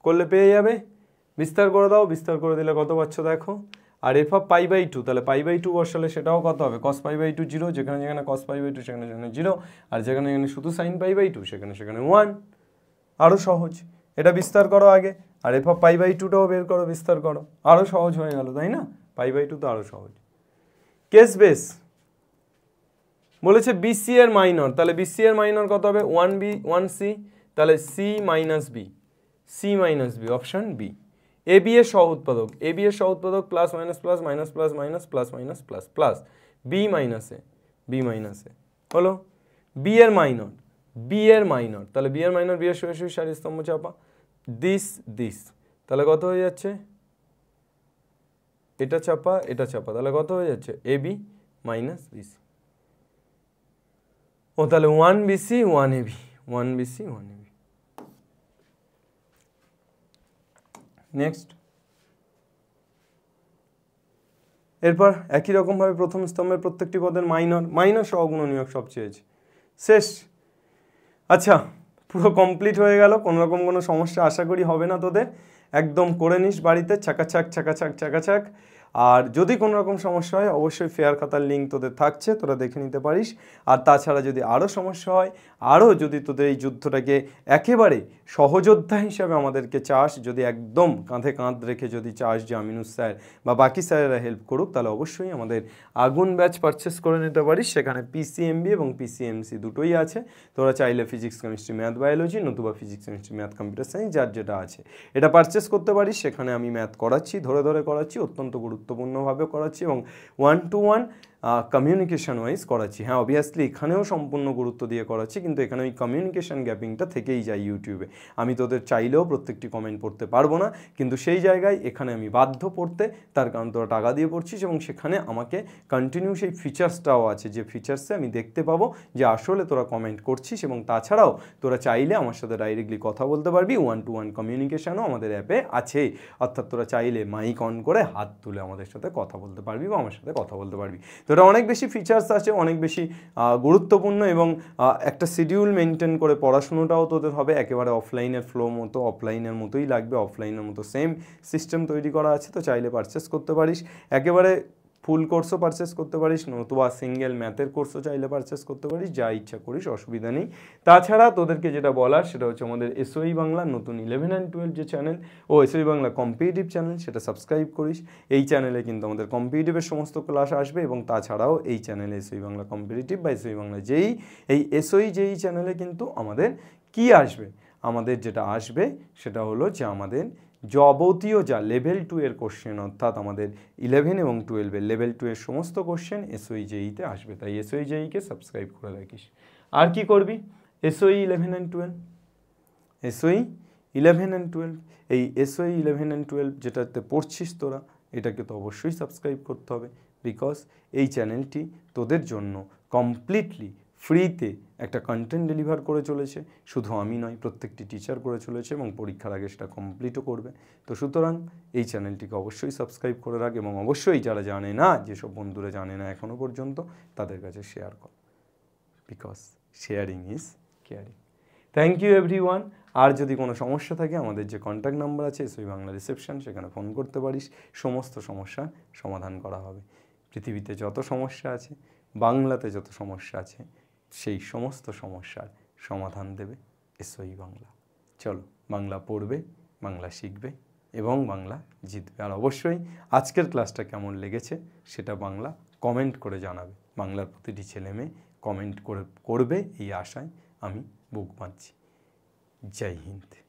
করলে পেয়ে যাবে, বিস্তার করে দাও, বিস্তার করে দিলে কত পাচ্ছ দেখো। আর f of π/2 তাহলে π/2 বসালে সেটাও কত হবে? cos π/2 0, যেখানে যেখানে cos π/2 সেখানে সেখানে 0, আর যেখানে যেখানে শুধু sin π/2 সেখানে সেখানে 1। আরও সহজ, এটা বিস্তার করো আগে, আর f of π/2টাও বের করো, বিস্তার করো, আরও সহজ হয়ে গেল, তাই না? π/2 তো আরও সহজ। কেস বেস বলেছে BC এর মাইনর, তাহলে BC এর মাইনর কত হবে? 1B 1C, তাহলে C minus B, C minus B, option B. AB এর সহ উৎপাদক, AB এর সহ উৎপাদক plus minus plus minus plus minus plus minus plus plus, B minus A হলো। B এর মাইনর, B এর মাইনর, তাহলে B এর মাইনর, B এর সরাসরি সারি স্তম্ভ চাপা, দিস, তাহলে কত হয়ে যাচ্ছে? এটা চাপা, এটা চাপা, তাহলে কত হয়ে যাচ্ছে? AB minus BC। ও তাহলে 1BC 1AB, 1BC 1AB। Next, এরপর একই রকমভাবে প্রথম স্তম্ভের প্রত্যেকটি পদের মাইনর সহ গুণনীয়ক সব চেয়েছে, শেষ। আচ্ছা, পুরো কমপ্লিট হয়ে গেল, কোনোরকম কোনো সমস্যা আশা করি হবে না তোদের, একদম করে নিস বাড়িতে চাকাচাক চাকাচাক চাকাচাক। আর যদি কোনো রকম সমস্যা হয় অবশ্যই ফেয়ার খাতার লিঙ্ক তোদের থাকছে, তোরা দেখে নিতে পারিস। আর তাছাড়া যদি আরও সমস্যা হয়, আরও যদি তোদের এই যুদ্ধটাকে একেবারে সহযোদ্ধা হিসাবে আমাদেরকে চাস, যদি একদম কাঁধে কাঁধ রেখে যদি চাস যে আমিনুস স্যার বা বাকি স্যারেরা হেল্প করুক, তাহলে অবশ্যই আমাদের আগুন ব্যাচ পারচেস করে নিতে পারিস। সেখানে PCMB এবং PCMC দুটোই আছে। তোরা চাইলে ফিজিক্স কেমিস্ট্রি ম্যাথ বায়োলজি নতুবা physics chemistry math computer science যার যেটা আছে এটা পারচেস করতে পারিস। সেখানে আমি ম্যাথ করাচ্ছি, ধরে ধরে করাচ্ছি, অত্যন্ত গুরুত্বপূর্ণভাবে করাচ্ছি এবং 1-to-1 কমিউনিকেশন ওয়াইজ করাচ্ছি। হ্যাঁ, অবভিয়াসলি এখানেও সম্পূর্ণ গুরুত্ব দিয়ে করাচ্ছি, কিন্তু এখানে ওই কমিউনিকেশন গ্যাপিংটা থেকেই যায় ইউটিউবে। আমি তোদের চাইলেও প্রত্যেকটি কমেন্ট পড়তে পারবো না, কিন্তু সেই জায়গায় এখানে আমি বাধ্য পড়তে, তার কারণ তোরা টাকা দিয়ে পড়ছিস এবং সেখানে আমাকে কন্টিনিউ সেই ফিচার্সটাও আছে, যে ফিচার্সে আমি দেখতে পাবো যে আসলে তোরা কমেন্ট করছিস। এবং তাছাড়াও তোরা চাইলে আমার সাথে ডাইরেক্টলি কথা বলতে পারবি, 1-to-1 কমিউনিকেশনও আমাদের অ্যাপে আছে। অর্থাৎ তোরা চাইলে মাইক অন করে হাত তুলে আমাদের সাথে কথা বলতে পারবি বা আমার সাথে কথা বলতে পারবি। তো এটা অনেক বেশি ফিচার্স আছে, অনেক বেশি গুরুত্বপূর্ণ এবং একটা শিডিউল মেনটেন করে পড়াশুনোটাও তোদের হবে। একেবারে অফলাইনের ফ্লো মতো, অফলাইনের মতোই লাগবে, অফলাইনের মতো সেম সিস্টেম তৈরি করা আছে। তো চাইলে পারচেস করতে পারিস, একেবারে ফুল কোর্সও পারচেস করতে পারিস, নতুবা সিঙ্গেল ম্যাথের কোর্সও চাইলে পারচেস করতে পারিস, যা ইচ্ছা করিস, অসুবিধা নেই। তাছাড়া তোদেরকে যেটা বলার সেটা হচ্ছে আমাদের SOE বাংলা নতুন 11 and 12 যে চ্যানেল, ও SOE বাংলা কম্পিটিটিভ চ্যানেল, সেটা সাবস্ক্রাইব করিস। এই চ্যানেলে কিন্তু আমাদের কম্পিটিটিভের সমস্ত ক্লাস আসবে এবং তাছাড়াও এই চ্যানেলে SOE বাংলা কম্পিটিটিভ বা SOE বাংলা যেই, এই SOE যেই চ্যানেলে কিন্তু আমাদের কি আসবে, আমাদের যেটা আসবে সেটা হলো যে আমাদের যাবতীয় যা লেভেল 2 এর কোশ্চেন, অর্থাৎ আমাদের 11 এবং 12 এর লেভেল 2 এর সমস্ত কোশ্চেন SOE JEE-তে আসবে। তাই SOE JEE-কে সাবস্ক্রাইব করে রাখিস। আর কি করবি? SOE 11 and 12, SOE 11 and 12, এই SOE 11 and 12 যেটাতে পড়ছিস তোরা, এটাকে তো অবশ্যই সাবস্ক্রাইব করতে হবে, বিকজ এই চ্যানেলটি তোদের জন্য কমপ্লিটলি ফ্রিতে একটা কন্টেন্ট ডেলিভার করে চলেছে। শুধু আমি নয়, প্রত্যেকটি টিচার করে চলেছে এবং পরীক্ষার আগে সেটা কমপ্লিটও করবে। তো সুতরাং এই চ্যানেলটিকে অবশ্যই সাবস্ক্রাইব করে রাখ এবং অবশ্যই যারা জানে না, যেসব বন্ধুরা জানে না এখনও পর্যন্ত, তাদের কাছে শেয়ার কর, because sharing is caring. Thank you everyone. আর যদি কোনো সমস্যা থাকে, আমাদের যে কন্ট্যাক্ট নাম্বার আছে এসওই বাংলা রিসেপশন, সেখানে ফোন করতে পারিস, সমস্ত সমস্যার সমাধান করা হবে। পৃথিবীতে যত সমস্যা আছে, বাংলাতে যত সমস্যা আছে, সেই সমস্ত সমস্যার সমাধান দেবে এসওই বাংলা। চলো, বাংলা পড়বে, বাংলা শিখবে এবং বাংলা জিতবে। আর অবশ্যই আজকের ক্লাসটা কেমন লেগেছে সেটা বাংলা কমেন্ট করে জানাবে। বাংলার প্রতিটি ছেলে মেয়ে কমেন্ট করবে এই আশায় আমি বুক বাঁধছি। জয় হিন্দ।